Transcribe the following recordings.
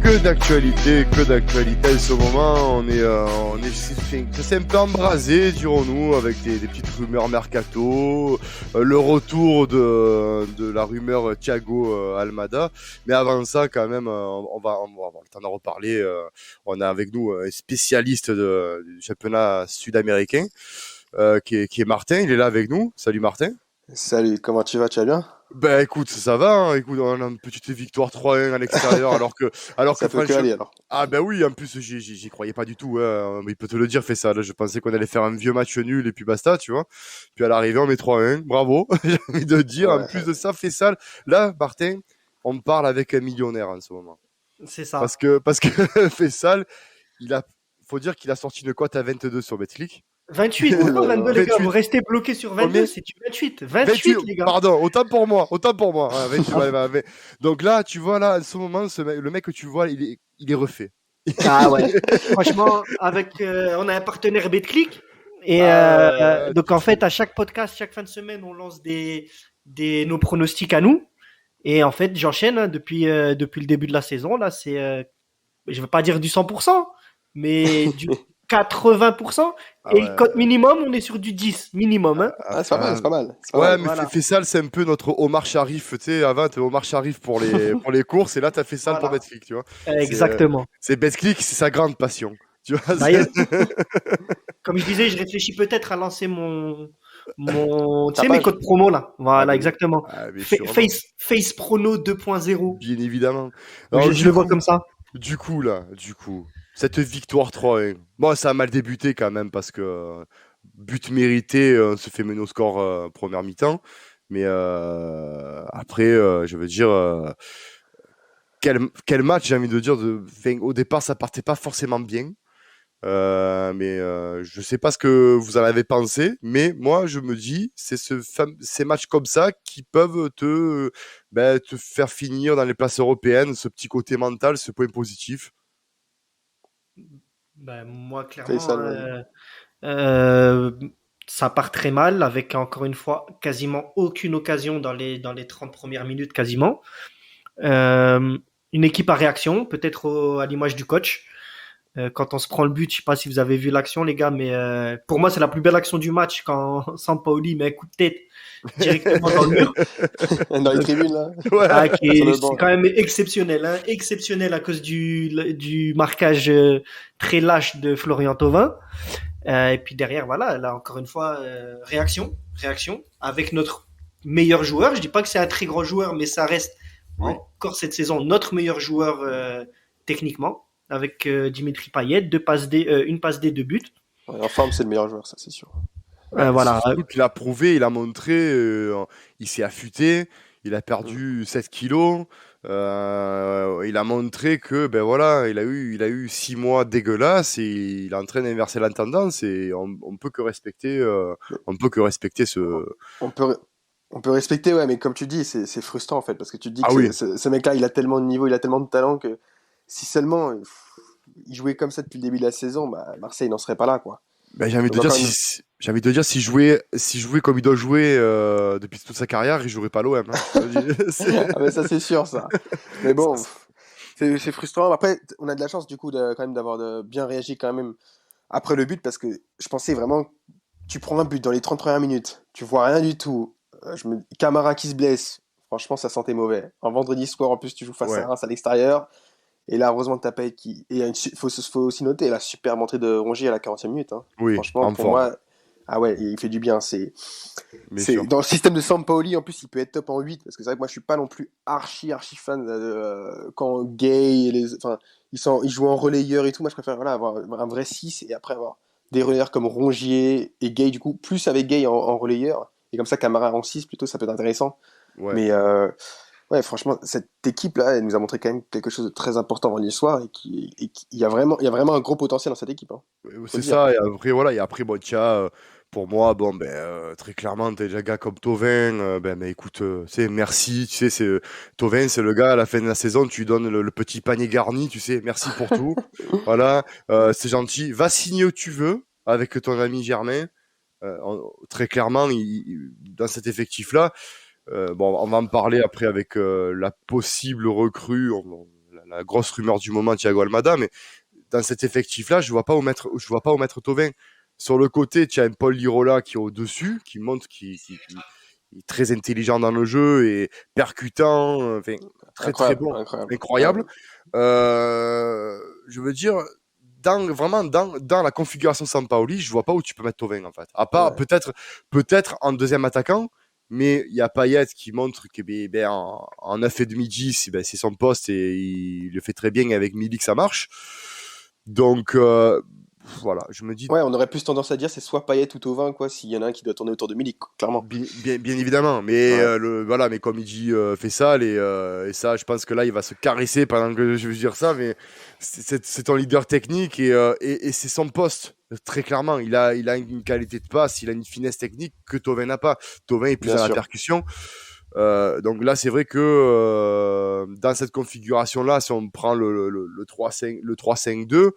que d'actualité. En ce moment, ça s'est un peu embrasé, dirons-nous, avec des petites rumeurs mercato, le retour de la rumeur Thiago Almada. Mais avant ça, quand même, on va avoir le temps d'en reparler. On a avec nous un spécialiste du championnat sud-américain, qui est Martin. Il est là avec nous. Salut Martin. Salut, comment tu vas? Tu vas bien? Ben écoute, ça va, hein. Écoute, on a une petite victoire 3-1 à l'extérieur, alors que Ça peut que franchement, aller alors. ah ben oui, en plus j'y croyais pas du tout, hein. Il peut te le dire, fait ça. Là, je pensais qu'on allait faire un vieux match nul et puis basta, tu vois. Puis à l'arrivée, on met 3-1, bravo. J'ai envie de dire. En Ouais, plus de ça, fait ça. Là, Martin, on parle avec un millionnaire en ce moment, C'est parce ça. que Faisal, faut dire qu'il a sorti une cote à 22 sur Betclic. 28, c'est pas 22 les gars, 28. vous restez bloqués sur 22, Combien? c'est du 28. 28 les gars. Pardon, autant pour moi. Ah, 28, ouais. Donc là, tu vois, là, en ce moment, le mec que tu vois, il est refait. Ah ouais. Franchement, on a un partenaire BetClick. Et donc en fait, à chaque podcast, chaque fin de semaine, on lance nos pronostics à nous. Et en fait, j'enchaîne, hein, depuis le début de la saison. Là, je veux pas dire du 100%, mais du 80%. Ah Et ouais. cote minimum, on est sur du 10 minimum. Hein. Ah, c'est pas mal, c'est pas mal. C'est pas Ouais, mal. mais Voilà. Faisal, c'est un peu notre Omar Sharif. Tu sais, avant, t'es Omar Sharif pour les courses, et là, t'as Faisal pour Voilà. Betclic, tu vois. Exactement. C'est Betclic, c'est sa grande passion. Tu vois, D'ailleurs, comme je disais, je réfléchis peut-être à lancer tu sais, mes page. codes promo là. Voilà, mais- exactement. ah, mais sûrement. Face Prono 2.0. Bien évidemment. Donc, Alors, je le vois comme ça. Du coup, cette victoire 3-1, bon, ça a mal débuté quand même parce que but mérité, on se fait mener au score première mi-temps. Mais après, je veux dire, quel match, j'ai envie de dire. Au départ, ça partait pas forcément bien. Mais je sais pas ce que vous en avez pensé, mais moi je me dis c'est ces matchs comme ça qui peuvent te faire finir dans les places européennes, ce petit côté mental, ce point positif. Ben, moi, Fais clairement, ça, vas-y. euh, ça part très mal avec encore une fois quasiment aucune occasion dans les 30 premières minutes quasiment. Euh, une équipe à réaction, peut-être à l'image du coach. Quand on se prend le but, je sais pas si vous avez vu l'action les gars, mais pour moi c'est la plus belle action du match quand Sampaoli met un coup de tête directement dans le mur. Dans les tribunes là. Ouais. Sur le C'est banc. quand même exceptionnel, hein, exceptionnel à cause du marquage très lâche de Florian Thauvin. Et puis derrière, voilà, là encore une fois, réaction avec notre meilleur joueur. Je dis pas que c'est un très grand joueur, mais ça reste Oui. encore cette saison notre meilleur joueur techniquement, avec Dimitri Payet, une passe D, 2 buts. Ouais, en forme, c'est le meilleur joueur, ça c'est sûr. Voilà. Surtout qu'il a prouvé, il a montré, il s'est affûté, il a perdu 7 kilos. Il a montré que ben voilà, il a eu 6 mois dégueulasses et il est en train d'inverser la tendance et on peut que respecter, on peut que respecter ce. On peut, on peut respecter, ouais, mais comme tu dis, c'est frustrant en fait, parce que tu te dis Ah que oui. ce mec-là, il a tellement de niveau, il a tellement de talent que si seulement il jouait comme ça depuis le début de la saison, bah, Marseille n'en serait pas là, quoi. Ben, j'ai envie de Donc dire encore une... j'ai envie de dire s'il jouait comme il doit jouer depuis toute sa carrière, il jouerait pas l'OM. Hein. Ah, mais ça c'est sûr, ça. Mais bon, c'est frustrant. Après, on a de la chance du coup quand même d'avoir bien réagi quand même après le but, parce que je pensais vraiment, tu prends un but dans les 30 premières minutes, tu vois rien du tout. Camara qui se blesse, franchement ça sentait mauvais. Un vendredi soir en plus tu joues face Ouais. à Reims à l'extérieur. Et là, heureusement, t'as pas qui. Et faut aussi noter la super entrée de Rongier à la 40e minute. Hein. Oui, Franchement, en pour forme, moi, ah ouais, il fait du bien. C'est bien sûr. dans le système de Sampaoli, en plus, il peut être top en 8, parce que c'est vrai que moi, je suis pas non plus archi fan quand Gay et enfin, ils jouent en relayeur et tout. Moi, je préfère voilà, avoir un vrai 6 et après avoir des relayeurs comme Rongier et Gay, du coup, plus avec Gay en relayeur. Et comme ça, Camara en 6 plutôt, ça peut être intéressant. Ouais. Mais ouais, franchement, cette équipe-là, elle nous a montré quand même quelque chose de très important vendredi soir il y a vraiment un gros potentiel dans cette équipe. Hein. C'est ça, et après, voilà, et après, bon, tiens, pour moi, bon, ben, très clairement, t'as déjà un gars comme Thauvin, mais écoute, tu sais, merci, tu sais, Thauvin, c'est le gars, à la fin de la saison, tu lui donnes le petit panier garni, tu sais, merci pour tout, voilà, c'est gentil, va signer où tu veux, avec ton ami Germain, très clairement, dans cet effectif-là, bon, on va en parler après avec la possible recrue, la grosse rumeur du moment, Thiago Almada, mais dans cet effectif-là, je vois pas où mettre Thauvin. Sur le côté, tu as un Paul Lirola qui est au-dessus, qui montre qu'il est très intelligent dans le jeu et percutant, enfin, très très bon, incroyable. Je veux dire, vraiment dans la configuration Sampaoli, je vois pas où tu peux mettre Thauvin en fait. À part peut-être en deuxième attaquant, mais il y a Payet qui montre que en 9,5-10, c'est son poste et il le fait très bien, et avec Milik ça marche. Donc voilà, je me dis. Ouais, on aurait plus tendance à dire c'est soit Payet ou Thauvin, quoi, s'il y en a un qui doit tourner autour de Milik, clairement. Bien évidemment, mais voilà, mais comme il dit Fessal, et ça, je pense que là, il va se caresser pendant que je veux dire ça, mais c'est ton leader technique et c'est son poste, très clairement. Il a une qualité de passe, il a une finesse technique que Thauvin n'a pas. Thauvin est plus à la percussion. Donc là, c'est vrai que dans cette configuration-là, si on prend le 3-5-2,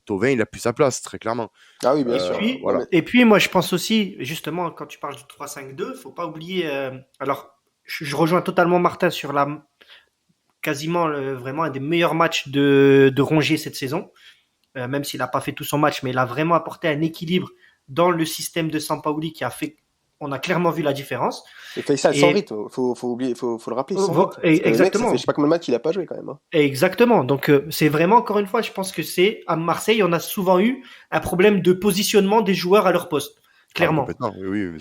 Thauvin, il a plus sa place, très clairement. Ah oui, bien sûr. Voilà. Et puis, moi, je pense aussi, justement, quand tu parles du 3-5-2, faut pas oublier. Alors, je rejoins totalement Martin sur quasiment vraiment un des meilleurs matchs de Rongier cette saison. Même s'il n'a pas fait tout son match, mais il a vraiment apporté un équilibre dans le système de Sampaoli qui a fait. On a clairement vu la différence. Et Faisal sans rythme, faut le rappeler. Exactement. Ça fait je sais pas combien de matchs il a pas joué quand même. Hein. Exactement. Donc c'est vraiment, encore une fois, je pense que c'est à Marseille, on a souvent eu un problème de positionnement des joueurs à leur poste. Clairement. Oui,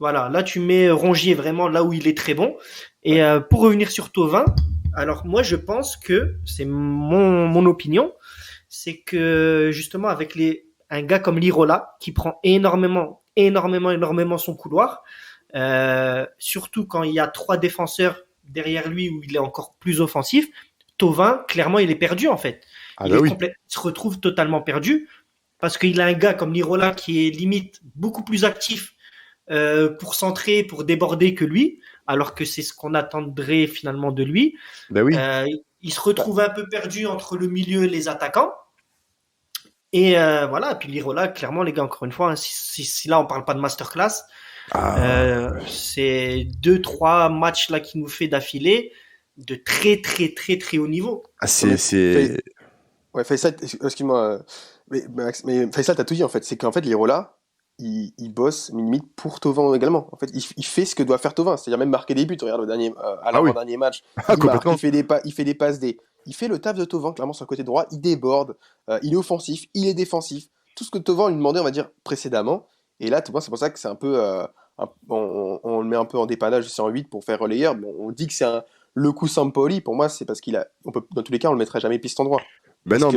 voilà, là tu mets Rongier vraiment là où il est très bon. Et pour revenir sur Thauvin, alors moi je pense que c'est mon opinion, c'est que justement avec un gars comme Lirola qui prend énormément son couloir, surtout quand il y a 3 défenseurs derrière lui où il est encore plus offensif, Thauvin, clairement, il est perdu en fait. Il se retrouve totalement perdu parce qu'il a un gars comme Lirola qui est limite beaucoup plus actif pour centrer, pour déborder que lui, alors que c'est ce qu'on attendrait finalement de lui. Il se retrouve un peu perdu entre le milieu et les attaquants. Et voilà, puis Lirola, clairement, les gars, encore une fois, hein, si là on parle pas de masterclass, c'est 2-3 matchs là qu'il nous fait d'affilée de très très très très haut niveau. Ouais, Faisal, excuse-moi, mais Faisal, t'as tout dit en fait. C'est qu'en fait, Lirola, il bosse limite pour Thauvin également. En fait, il fait ce que doit faire Thauvin, c'est-à-dire même marquer des buts. Regarde l'avant-dernier match, il fait des passes il fait le taf de Thauvin, clairement, sur le côté droit. Il déborde, il est offensif, il est défensif. Tout ce que Thauvin lui demandait, on va dire, précédemment. Et là, c'est pour ça que c'est un peu. On le met un peu en dépannage, c'est en 8 pour faire relayeur. Bon, on dit que c'est le coup Sampaoli. Pour moi, c'est parce dans tous les cas, on le mettrait jamais piston droit. Ben non,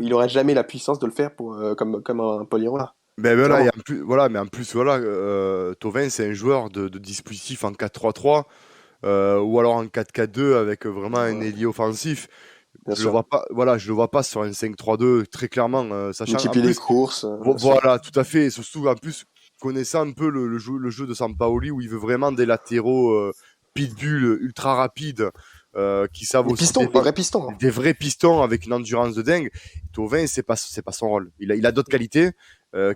il aurait jamais la puissance de le faire comme un Paul Lirola. Mais en plus, Thauvin, c'est un joueur de dispositif en 4-3-3. Ou alors en 4-4-2 avec vraiment un ailier offensif. Je le vois pas sur un 5-3-2 très clairement, sachant multiplier les courses. Voilà, tout à fait. Et surtout en plus connaissant un peu le jeu de Sampaoli où il veut vraiment des latéraux pitbull ultra rapides qui savent aussi des vrais pistons avec une endurance de dingue. Thauvin, c'est pas son rôle. Il a d'autres qualités.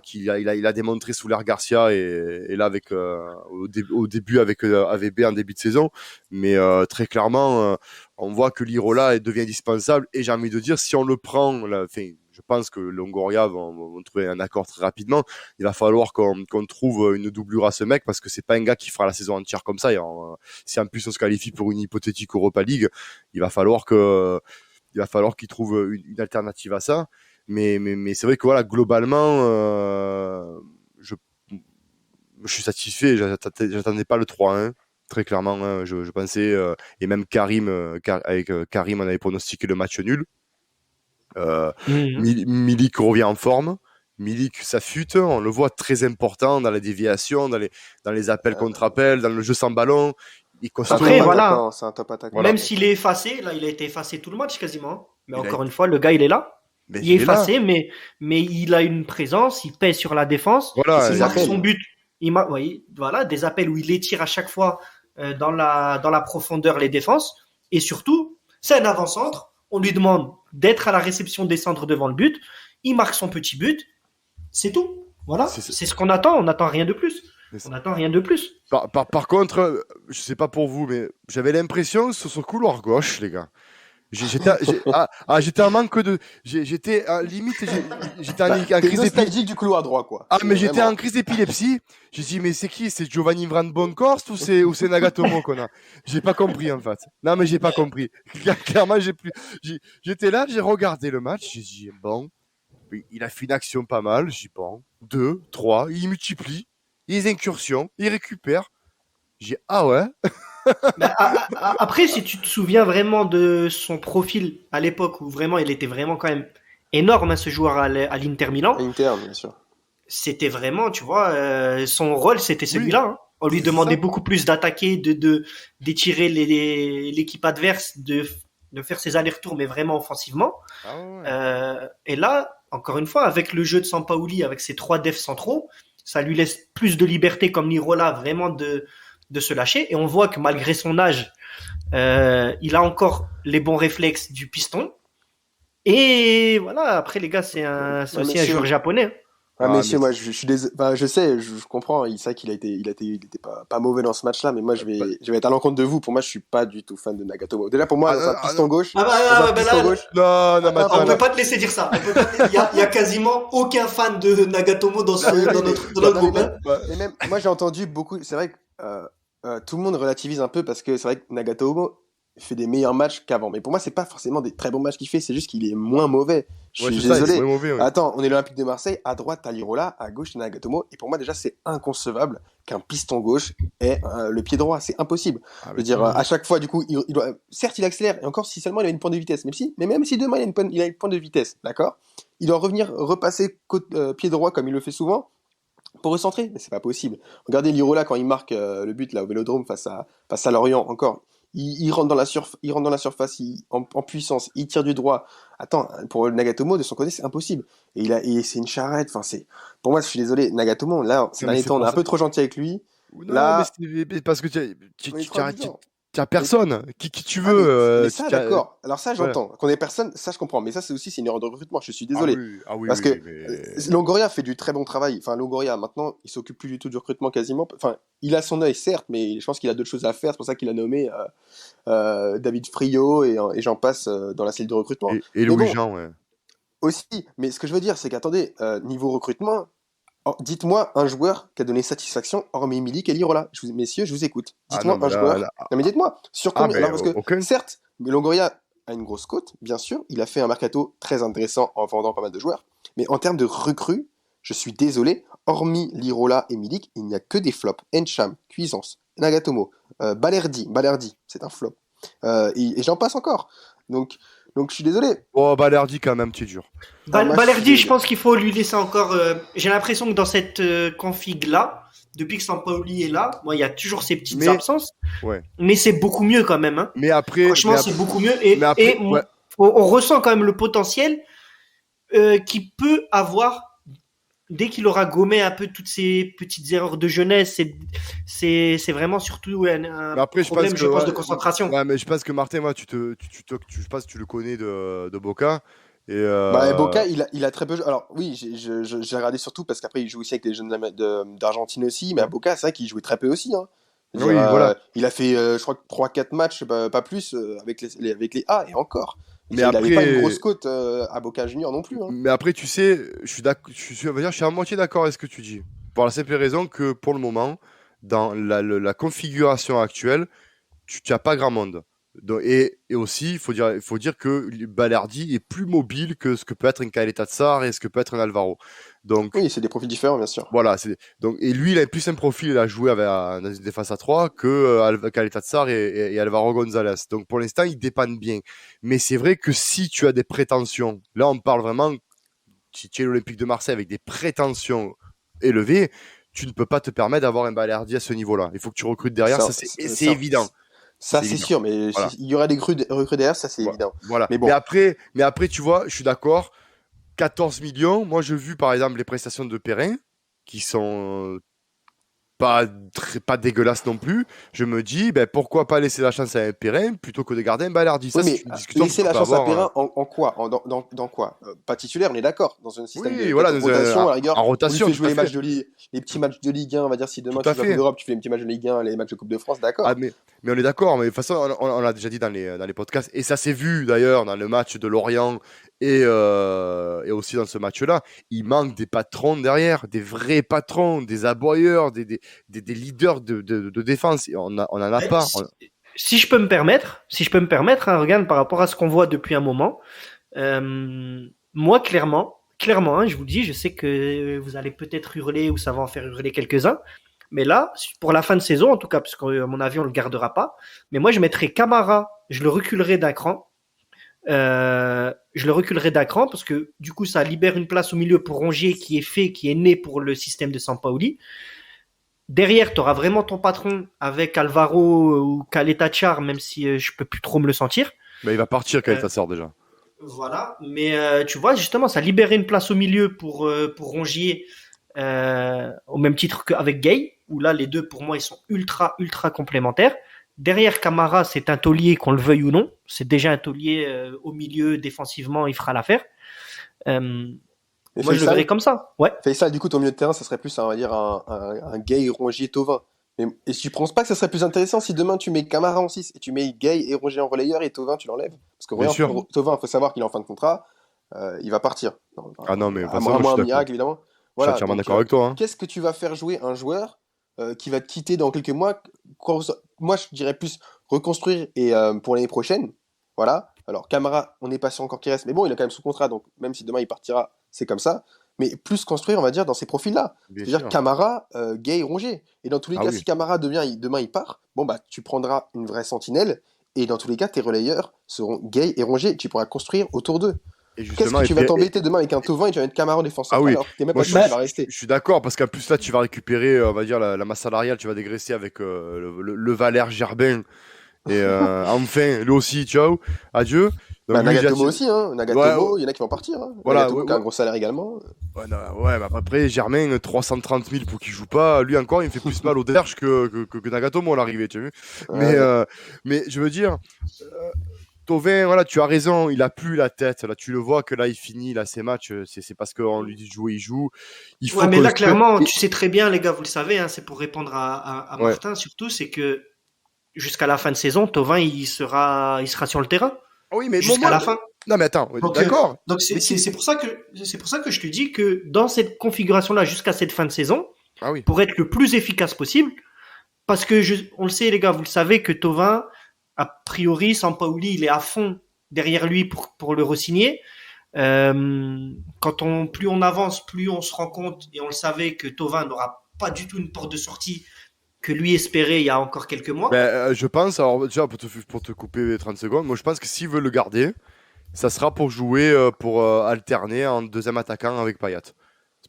Qu'il a démontré sous l'ère Garcia et là avec au début avec AVB en début de saison, mais très clairement on voit que Lirola devient indispensable et j'ai envie de dire si on le prend, je pense que Longoria vont trouver un accord très rapidement. Il va falloir qu'on trouve une doublure à ce mec parce que c'est pas un gars qui fera la saison entière comme ça. Si en plus on se qualifie pour une hypothétique Europa League, il va falloir qu'il trouve une alternative à ça. Mais c'est vrai que voilà, globalement, je suis satisfait. J'attendais pas le 3-1, très clairement. Hein, je pensais, et même avec Karim, on avait pronostiqué le match nul. Milik revient en forme. Milik s'affûte, on le voit très important dans la déviation, dans les appels contre appels, dans le jeu sans ballon. Après, voilà, c'est un top attaquant. Même s'il est effacé, là, il a été effacé tout le match quasiment. Mais encore une fois, le gars, il est là. Il est effacé, mais il a une présence, il pèse sur la défense. Voilà, il marque son but. Des appels où il étire à chaque fois dans la profondeur les défenses. Et surtout, c'est un avant-centre. On lui demande d'être à la réception des centres devant le but. Il marque son petit but. C'est tout. Voilà. C'est ce qu'on attend. On n'attend rien de plus. Par contre, je sais pas pour vous, mais j'avais l'impression sur ce couloir gauche, les gars, J'étais en manque de. J'étais limite, j'étais en crise d'épilepsie. Nostalgique du couloir droit, quoi. Ah, mais j'étais en crise d'épilepsie. J'ai dit, mais c'est qui? C'est Giovanni Van Bronckhorst ou c'est Nagatomo qu'on a? J'ai pas compris, en fait. Non, mais j'ai pas compris. Clairement, j'étais là, j'ai regardé le match. J'ai dit, bon, il a fait une action pas mal. J'ai dit, bon, 2, 3, il multiplie. Les incursions, il récupère. J'ai dit, ah ouais. Après, si tu te souviens vraiment de son profil à l'époque où vraiment il était vraiment quand même énorme, hein, ce joueur à l'Inter Milan, Inter, bien sûr. c'était vraiment, tu vois, son rôle c'était celui-là. Hein. On lui C'est demandait ça. beaucoup plus d'attaquer, d'étirer l'équipe adverse, de faire ses allers-retours, mais vraiment offensivement. Ah ouais. Et là, encore une fois, avec le jeu de Sampaoli, avec ses 3 defs centraux, ça lui laisse plus de liberté comme Lirola vraiment de se lâcher. Et on voit que malgré son âge, il a encore les bons réflexes du piston. Et voilà, après les gars, c'est aussi un joueur japonais. Ah, Ah, messieurs, mais moi, je suis désolé. Enfin, je sais, je comprends. C'est vrai qu'il était pas mauvais dans ce match-là, mais moi, je vais être à l'encontre de vous. Pour moi, je suis pas du tout fan de Nagatomo. Déjà, pour moi, dans un piston gauche, Ah bah, dans un bah, piston là, gauche, non, mais on attends, peut pas te laisser dire ça. Il y a quasiment aucun fan de Nagatomo dans notre groupe. Hein. mais même, moi, j'ai entendu beaucoup. C'est vrai que tout le monde relativise un peu parce que c'est vrai que Nagatomo fait des meilleurs matchs qu'avant. Mais pour moi, c'est pas forcément des très bons matchs qu'il fait, c'est juste qu'il est moins mauvais. Je ouais, suis c'est ça, il est désolé. vraiment mauvais, ouais. Attends, on est l'Olympique de Marseille, à droite, t'as Lirola, à gauche, t'as Nagatomo. Et pour moi, déjà, c'est inconcevable qu'un piston gauche ait le pied droit. C'est impossible. Ah, Je veux dire, à chaque fois, du coup, il doit. Certes, il accélère, et encore si seulement il a une pointe de vitesse. Mais même si demain, il a une pointe de vitesse, d'accord, il doit repasser pied droit comme il le fait souvent pour recentrer. Mais c'est pas possible. Regardez Lirola quand il marque le but là, au Vélodrome face à Lorient, encore. Il rentre dans la surface en puissance, il tire du droit. Attends, pour Nagatomo, de son côté, c'est impossible. Et c'est une charrette. Enfin, pour moi, je suis désolé, Nagatomo, là, ces derniers temps, on est un peu trop gentil avec lui. Non, Là, mais parce que on est trop amusant. tu as personne. Qui tu Ah, veux. mais ça, d'accord. Alors ça, j'entends. Qu'on ait personne, ça, je comprends. Mais ça, c'est une erreur de recrutement. Je suis désolé. Parce que Longoria fait du très bon travail. Enfin, Longoria, maintenant, il s'occupe plus du tout du recrutement quasiment. Enfin, il a son œil, certes, mais je pense qu'il a d'autres choses à faire. C'est pour ça qu'il a nommé David Friot et j'en passe dans la cellule de recrutement. Et Louis Jean, ouais. Aussi. Mais ce que je veux dire, c'est qu'attendez, niveau recrutement, dites-moi un joueur qui a donné satisfaction hormis Milik et Lirola. Messieurs, je vous écoute. Dites-moi un joueur. Non, mais dites-moi. Sur combien alors, parce que, certes, Longoria a une grosse cote, bien sûr. Il a fait un mercato très intéressant en vendant pas mal de joueurs. Mais en termes de recrues, je suis désolé, hormis Lirola et Milik, il n'y a que des flops. Encham, Cuisance, Nagatomo, Balerdi, c'est un flop. Et j'en passe encore. Donc je suis désolé. Oh, Balerdi quand même, c'est dur. Balerdi, je pense qu'il faut lui laisser encore. J'ai l'impression que dans cette config-là, depuis que Sampaoli est là, il y a toujours ces petites absences. Ouais. Mais c'est beaucoup mieux quand même. Hein. Franchement, c'est beaucoup mieux. Et on ressent quand même le potentiel qu'il peut avoir dès qu'il aura gommé un peu toutes ces petites erreurs de jeunesse. C'est vraiment surtout un problème, je pense, de concentration. Ouais, mais je pense que Martin, moi, je pense que tu le connais de Boca. Et Boca, il a très peu. Alors oui, j'ai regardé surtout parce qu'après il joue aussi avec les jeunes d'Argentine aussi, mais à Boca, c'est vrai qu'il jouait très peu aussi. Hein. Oui, voilà. Il a fait, je crois, 3-4 matchs, pas plus, avec les A et encore. Mais il n'avait pas une grosse cote à Boca Junior non plus. Hein. Mais après, tu sais, je suis à moitié d'accord avec ce que tu dis. Pour la simple raison que pour le moment, dans la configuration actuelle, tu n'as pas grand monde. Donc, et aussi, il faut dire que Balerdi est plus mobile que ce que peut être un Caleta Tsar et ce que peut être un Alvaro. Donc, oui, c'est des profils différents, bien sûr. Voilà, et lui, il a plus un profil, il a joué dans une défense à 3 que Caleta Tsar et Alvaro González. Donc pour l'instant, ils dépendent bien. Mais c'est vrai que si tu as des prétentions, là on parle vraiment, si tu es l'Olympique de Marseille avec des prétentions élevées, tu ne peux pas te permettre d'avoir un Balerdi à ce niveau-là. Il faut que tu recrutes derrière, c'est évident. Ça, c'est sûr, mais voilà. Il y aurait des recrues derrière, ça, c'est évident. Voilà. Mais, bon. mais après, tu vois, je suis d'accord. 14 millions. Moi, j'ai vu, par exemple, les prestations de Perrin, qui sont pas dégueulasses non plus. Je me dis, pourquoi pas laisser la chance à un Perrin plutôt que de garder un Balerdi. Ça, oui, mais laisser la chance à Perrin en quoi dans quoi pas titulaire, on est d'accord. Dans un système de rotation, à la rigueur. En rotation, tu fais jouer les petits matchs de Ligue 1, on va dire, si demain tu joues en Coupe d'Europe, tu fais les petits matchs de Ligue 1, les matchs de Coupe de France, d'accord. Mais on est d'accord, mais de toute façon, on l'a déjà dit dans les podcasts, et ça s'est vu d'ailleurs dans le match de Lorient et aussi dans ce match-là. Il manque des patrons derrière, des vrais patrons, des aboyeurs, des leaders de défense. Et on n'en a pas. Si je peux me permettre, hein, regarde, par rapport à ce qu'on voit depuis un moment, moi, clairement, hein, je vous le dis, je sais que vous allez peut-être hurler ou ça va en faire hurler quelques-uns. Mais là, pour la fin de saison, en tout cas, parce qu'à mon avis, on le gardera pas. Mais moi, je mettrais Camara, je le reculerai d'un cran. Parce que du coup, ça libère une place au milieu pour Rongier qui est né pour le système de Sampaoli. Derrière, tu auras vraiment ton patron avec Alvaro ou Caleta-Char, même si je peux plus trop me le sentir. Mais il va partir quand ça sort déjà. Voilà, mais tu vois, justement, ça libérait une place au milieu pour Rongier, au même titre qu'avec Gay, où là, les deux, pour moi, ils sont ultra, ultra complémentaires. Derrière Camara, c'est un taulier, qu'on le veuille ou non. C'est déjà un taulier au milieu, défensivement, il fera l'affaire. Moi, je le verrais comme ça. Ouais. Faisal, du coup, ton milieu de terrain, ça serait plus, on va dire, un Gay, Rongier, Thauvin. Et tu ne penses pas que ça serait plus intéressant si demain tu mets Camara en 6 et tu mets Gay et Rongier en relayeur et Thauvin, tu l'enlèves? Parce que Thauvin, il faut savoir qu'il est en fin de contrat, il va partir. Non, mais à moins un miracle, évidemment. Voilà, je suis entièrement d'accord avec toi. Hein. Qu'est-ce que tu vas faire jouer un joueur qui va te quitter dans quelques mois? Moi, je dirais plus reconstruire et pour l'année prochaine. Voilà. Alors, Camara, on n'est pas sûr encore qu'il reste, mais bon, il est quand même sous contrat, donc même si demain il partira, c'est comme ça. Mais plus construire, on va dire, dans ces profils-là. C'est-à-dire Camara, Gay, Rongier. Et dans tous les cas, si Camara demain il part, bon, bah, tu prendras une vraie sentinelle. Et dans tous les cas, tes relayeurs seront Gay et Rongier. Tu pourras construire autour d'eux. Qu'est-ce que tu vas t'embêter demain avec un Thauvin et tu vas mettre Camara en défense centrale alors que t'es même pas sûr qu'il va rester? Je suis d'accord, parce qu'en plus là, tu vas récupérer, on va dire, la masse salariale, tu vas dégraisser avec le Valère Gerbin. Et enfin, lui aussi, ciao, adieu. Donc, Nagatomo aussi, hein. Nagatomo, il y en a qui vont partir. Hein. Voilà, Nagatomo qui a un gros salaire également. Ouais, mais après, Germain, 330 000 pour qu'il joue pas. Lui encore, il me fait plus mal au derche que Nagatomo à l'arrivée, tu as vu. Mais je veux dire, Thauvin, voilà, tu as raison, il a plus la tête. Là, tu le vois que là, il finit là, ses matchs. C'est parce qu'on lui dit de jouer, il joue. Il faut mais là, clairement, tu sais très bien, les gars, vous le savez, hein, c'est pour répondre à Martin, surtout, c'est que jusqu'à la fin de saison, Thauvin, il sera sur le terrain. Oui, mais jusqu'à la fin. Non, mais attends, d'accord. Donc c'est pour ça que je te dis que dans cette configuration-là, jusqu'à cette fin de saison, pour être le plus efficace possible, parce que on le sait, les gars, vous le savez que Thauvin, a priori, Sampaoli, il est à fond derrière lui pour le re-signer. Plus on avance, plus on se rend compte, et on le savait, que Thauvin n'aura pas du tout une porte de sortie que lui espérait il y a encore quelques mois. Je pense, alors déjà pour te couper 30 secondes, moi je pense que s'il veut le garder, ça sera pour jouer, pour alterner en deuxième attaquant avec Payet.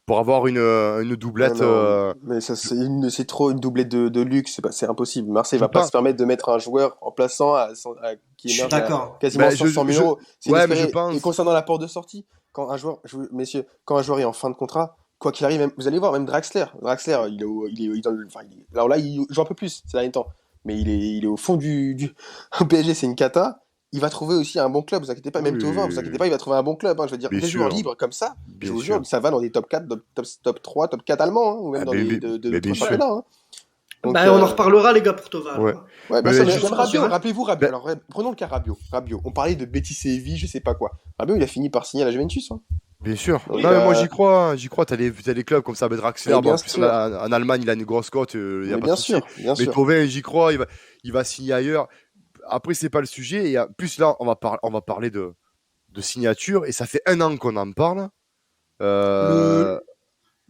Pour avoir une doublette. Mais ça, c'est trop une doublette de luxe, c'est impossible. Marseille va pas se permettre de mettre un joueur remplaçant qui émerge à quasiment 500 000 euros. Mais je pense. Et concernant la porte de sortie, quand un joueur est en fin de contrat, quoi qu'il arrive, vous allez voir, même Draxler, il est dans le, alors là, il joue un peu plus ces derniers temps, mais il est au fond du au PSG, c'est une cata. Il va trouver aussi un bon club, vous inquiétez pas, même Thauvin, vous inquiétez pas, il va trouver un bon club. Hein, je veux dire, des joueurs libres comme ça, je vous jure, ça va dans des top 4, top 3, top 4 allemands, hein, ou même dans des championnats. Hein. Donc, on en reparlera, les gars, pour Thauvin. Rabiot, rappelez-vous Rabiot. Alors, prenons le cas Rabiot. On parlait de Betis Séville, je sais pas quoi. Rabiot, il a fini par signer à la Juventus. Hein. Bien sûr. Donc, non, mais moi j'y crois. T'as des clubs comme ça, Draxler. En Allemagne, il a une grosse cote. Y a pas bien de sûr. Mais Thauvin, j'y crois. Il va signer ailleurs. Après, c'est pas le sujet. Et plus là, on va parler de signature. Et ça fait 1 an qu'on en parle. Le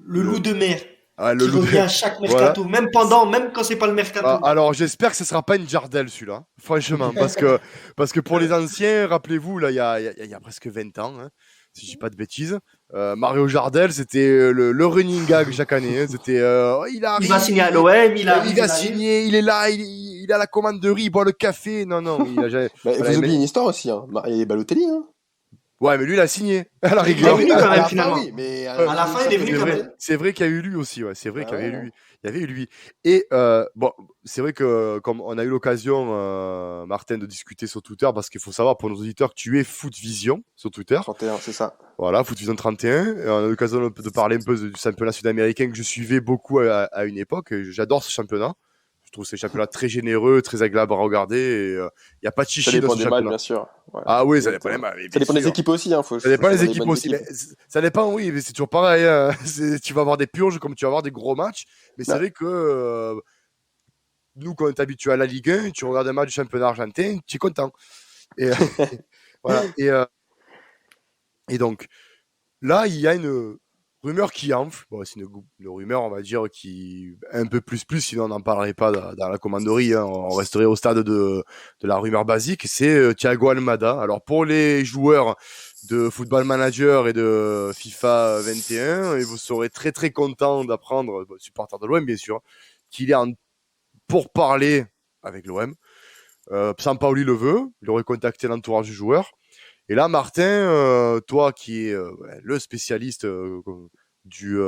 loup de mer. Qui revient à chaque mercato, même quand c'est pas le mercato. Alors j'espère que ce sera pas une Jardel celui-là, franchement, parce que pour les anciens, rappelez-vous, là il y a presque 20 ans, hein, si je dis pas de bêtises, Mario Jardel, c'était le running gag chaque année. Hein, c'était il va signer à l'OM, il va signer, il est là, il a la commande de riz, il boit le café. Non, il a jamais. Vous oubliez une histoire aussi, hein. Il y a Balotelli, hein. Ouais, mais lui, il a signé. À la rigueur. Il est venu quand même, finalement. Oui, mais à la fin, il est venu quand même. C'est vrai qu'il y a eu lui aussi, ouais. C'est vrai qu'il y avait lui. Il y avait eu lui. Et bon, c'est vrai que comme on a eu l'occasion, Martin, de discuter sur Twitter, parce qu'il faut savoir pour nos auditeurs que tu es Foot Vision sur Twitter. 31, c'est ça. Voilà, Foot Vision 31. Et on a eu l'occasion de parler un peu du championnat sud-américain que je suivais beaucoup à une époque. J'adore ce championnat. Je trouve ces championnats très généreux, très agréable à regarder. Il n'y a pas de Ça chichi dans dépend ce des matchs, championnat. bien sûr. Ouais. Ah oui, ça dépend Exactement. des matchs, mais Ça bien dépend des sûr. équipes aussi, hein. Ça dépend des choisir équipes bonnes aussi. équipes. Mais ça dépend, oui, mais c'est toujours pareil. Tu vas avoir des purges comme tu vas avoir des gros matchs. Mais c'est Ouais. vrai que nous, quand on est habitué à la Ligue 1, tu regardes un match du championnat argentin, tu es content. Et, voilà. Et donc, là, il y a une rumeur qui enfle. Bon, c'est une rumeur, on va dire, qui un peu plus, sinon on n'en parlerait pas dans la commanderie. Hein. On resterait au stade de la rumeur basique. C'est Thiago Almada. Alors, pour les joueurs de Football Manager et de FIFA 21, et vous serez très, très content d'apprendre, supporter de l'OM, bien sûr, qu'il est en pourparlers avec l'OM. Sampaoli le veut. Il aurait contacté l'entourage du joueur. Et là, Martin, toi qui es le spécialiste du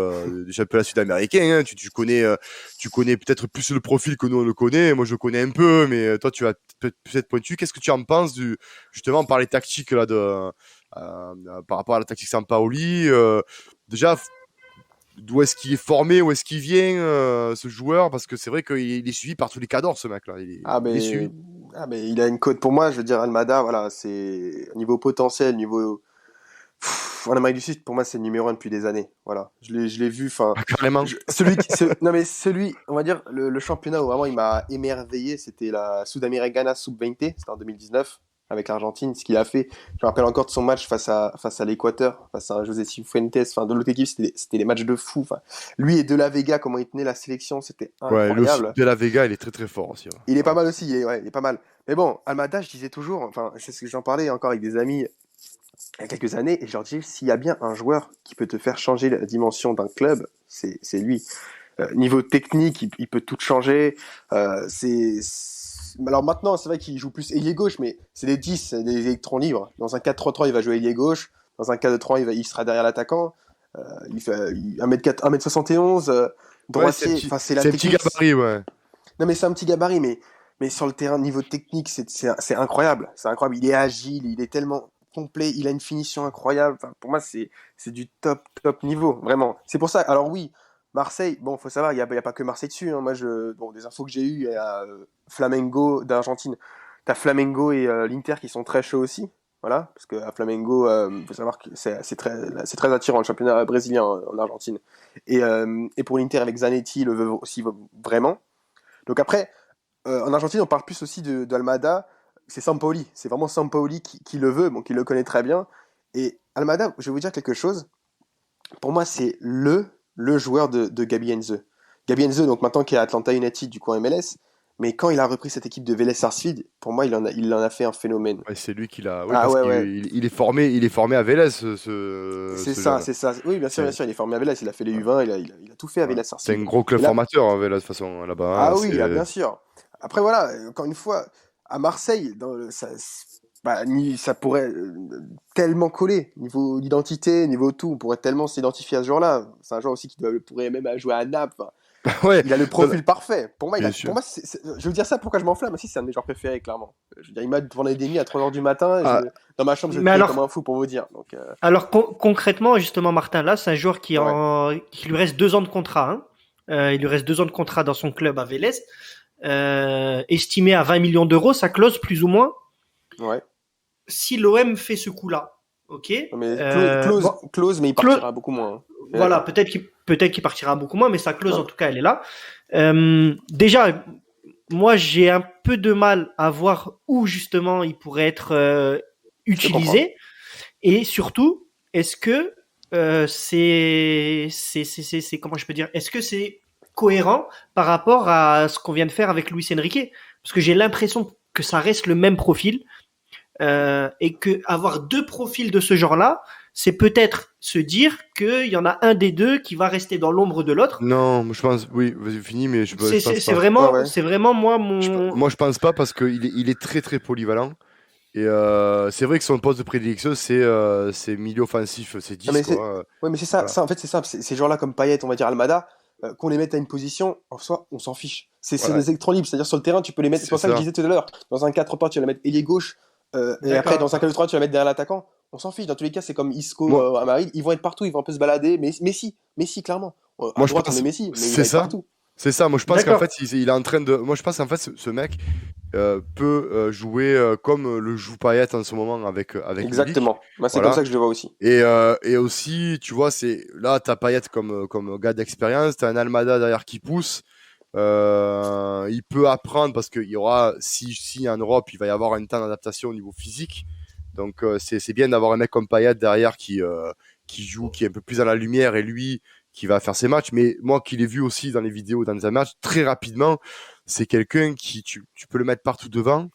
championnat sud-américain, hein, tu connais peut-être plus le profil que nous on le connaît. Moi, je le connais un peu, mais toi, tu vas peut-être être pointu. Qu'est-ce que tu en penses justement par les tactiques là par rapport à la tactique Sampaoli déjà, d'où est-ce qu'il est formé, où est-ce qu'il vient ce joueur? Parce que c'est vrai qu'il est suivi par tous les cadors, ce mec-là. Il est suivi. Mais il a une cote pour moi, je veux dire, Almada, voilà, c'est niveau potentiel, niveau. En Amérique du Sud, pour moi, c'est le numéro 1 depuis des années. Voilà, je l'ai vu. Enfin, Carrément. non mais celui, on va dire, le championnat où vraiment il m'a émerveillé, c'était la Sudamericana Sub-20, c'était en 2019 avec l'Argentine. Ce qu'il a fait, je me rappelle encore de son match face à l'Équateur, face à José Cifuentes. Enfin, de l'autre équipe, c'était des matchs de fou. Enfin, lui et De La Vega, comment il tenait la sélection, c'était incroyable. Ouais, De La Vega, il est très très fort aussi. Il est pas mal aussi, il est pas mal. Mais bon, Almada, je disais toujours, enfin, c'est ce que j'en parlais encore avec des amis il y a quelques années, et je leur disais, s'il y a bien un joueur qui peut te faire changer la dimension d'un club, c'est lui. Niveau technique, il peut tout changer. Alors maintenant, c'est vrai qu'il joue plus ailier gauche, mais c'est des 10, c'est des électrons libres. Dans un 4-3-3, il va jouer ailier gauche. Dans un 4-2-3, il sera derrière l'attaquant. Il fait 1m71, droitier. Ouais, C'est la un petit gabarit, ouais. Non, mais c'est un petit gabarit, mais sur le terrain, niveau technique, c'est incroyable. C'est incroyable. Il est agile, il est tellement complet, il a une finition incroyable. Enfin, pour moi, c'est du top niveau, vraiment. C'est pour ça. Alors oui, Marseille, bon, faut savoir, il y a pas que Marseille dessus. Hein. Moi, des infos que j'ai eues, il y a Flamengo d'Argentine. T'as Flamengo et l'Inter qui sont très chauds aussi. Voilà, parce que à Flamengo, faut savoir que c'est très attirant le championnat brésilien en Argentine. Et pour l'Inter avec Zanetti, il le veut aussi vraiment. Donc après, en Argentine, on parle plus aussi d'Almada. C'est Sampaoli. C'est vraiment Sampaoli qui le veut, bon, qui le connaît très bien. Et Almada, je vais vous dire quelque chose. Pour moi, c'est le joueur de Gabi Heinze. Gabi Heinze, donc maintenant qui est à Atlanta United du coup en MLS, mais quand il a repris cette équipe de Vélez Sarsfield, pour moi, il en a fait un phénomène. Ouais, c'est lui qui l'a. Oui, parce qu'il est formé à Vélez. C'est ça. Oui, bien sûr, il est formé à Vélez. Il a fait les U20, il a tout fait à Vélez Sarsfield. C'est un gros club formateur, hein, Vélez, de toute façon, là-bas. Ah oui, là, bien sûr. Après, voilà, encore une fois, à Marseille, ça pourrait tellement coller. Niveau d'identité, niveau tout, on pourrait tellement s'identifier à ce joueur-là. C'est un joueur aussi qui pourrait même jouer à Naples. Ouais, il a le profil parfait. Pour moi, sûr. Je veux dire ça, pourquoi je m'enflamme aussi, c'est un de mes joueurs préférés, clairement. Je veux dire, il m'a tourné des nuits à 3h du matin. Dans ma chambre, je criais comme un fou pour vous dire. Donc, Alors, concrètement, justement, Martin, là, c'est un joueur qui lui reste 2 ans de contrat. Hein. Il lui reste 2 ans de contrat dans son club à Vélez. Estimé à 20 millions d'euros, sa clause plus ou moins. Ouais. Si l'OM fait ce coup-là, ok. Mais clause, mais il partira beaucoup moins. Hein. Voilà, peut-être qu'il partira beaucoup moins, mais sa clause en tout cas, elle est là. Déjà, moi, j'ai un peu de mal à voir où justement il pourrait être utilisé, et surtout, est-ce que c'est comment je peux dire, est-ce que c'est cohérent par rapport à ce qu'on vient de faire avec Luis Enrique, parce que j'ai l'impression que ça reste le même profil et que avoir 2 profils de ce genre-là, c'est peut-être se dire qu'il y en a un des deux qui va rester dans l'ombre de l'autre. Non, je pense, oui, vas-y, fini, mais je pense pas. C'est vraiment moi moi, je pense pas parce qu'il est très très polyvalent. Et c'est vrai que son poste de prédilection, c'est milieu offensif, c'est 10. Ouais, mais c'est ça, voilà. Ça, en fait, c'est ça. Ces joueurs-là, comme Payet, on va dire Almada, qu'on les mette à une position, en soi, on s'en fiche. C'est des électrons libres, c'est-à-dire sur le terrain, tu peux les mettre. C'est pour ça que je disais tout à l'heure, dans un 4-3, tu vas la mettre ailier gauche, et après, dans un 4-3, tu vas la mettre derrière l'attaquant. On s'en fiche. Dans tous les cas, c'est comme Isco à Madrid, ils vont être partout, ils vont un peu se balader. Mais Messi, clairement. À droite, on met Messi, mais il va être partout. C'est ça, moi je pense qu'en D'accord. fait, il est en train de. Moi je pense qu'en fait, ce mec peut jouer comme le joue Payet en ce moment avec Milik. Exactement. Moi, c'est comme Voilà. ça que je le vois aussi. Et aussi, tu vois, là, t'as Payet comme gars d'expérience, t'as un Almada derrière qui pousse. Il peut apprendre parce qu'il y aura, si en Europe, il va y avoir un temps d'adaptation au niveau physique. Donc, c'est bien d'avoir un mec comme Payet derrière qui joue, qui est un peu plus dans la lumière et lui qui va faire ses matchs. Mais moi, qui l'ai vu aussi dans les vidéos, dans un match, très rapidement, c'est quelqu'un tu peux le mettre partout devant.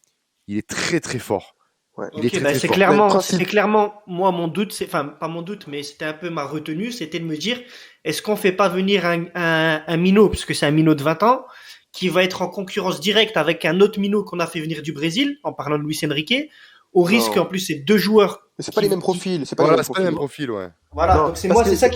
Il est très, très fort. Ouais. Il est Ok, très, bah très c'est fort. Mais le clairement, principe, c'était clairement, moi, mon doute, enfin, pas mon doute, mais c'était un peu ma retenue, c'était de me dire, est-ce qu'on fait pas venir un minot, parce que c'est un minot de 20 ans, qui va être en concurrence directe avec un autre minot qu'on a fait venir du Brésil, en parlant de Luis Enrique, au risque, en non. plus, c'est deux joueurs Mais c'est pas les mêmes profils. C'est pas les Voilà, mêmes c'est pas le même profils. profil, ouais. voilà, Non, donc c'est parce moi, que c'est ça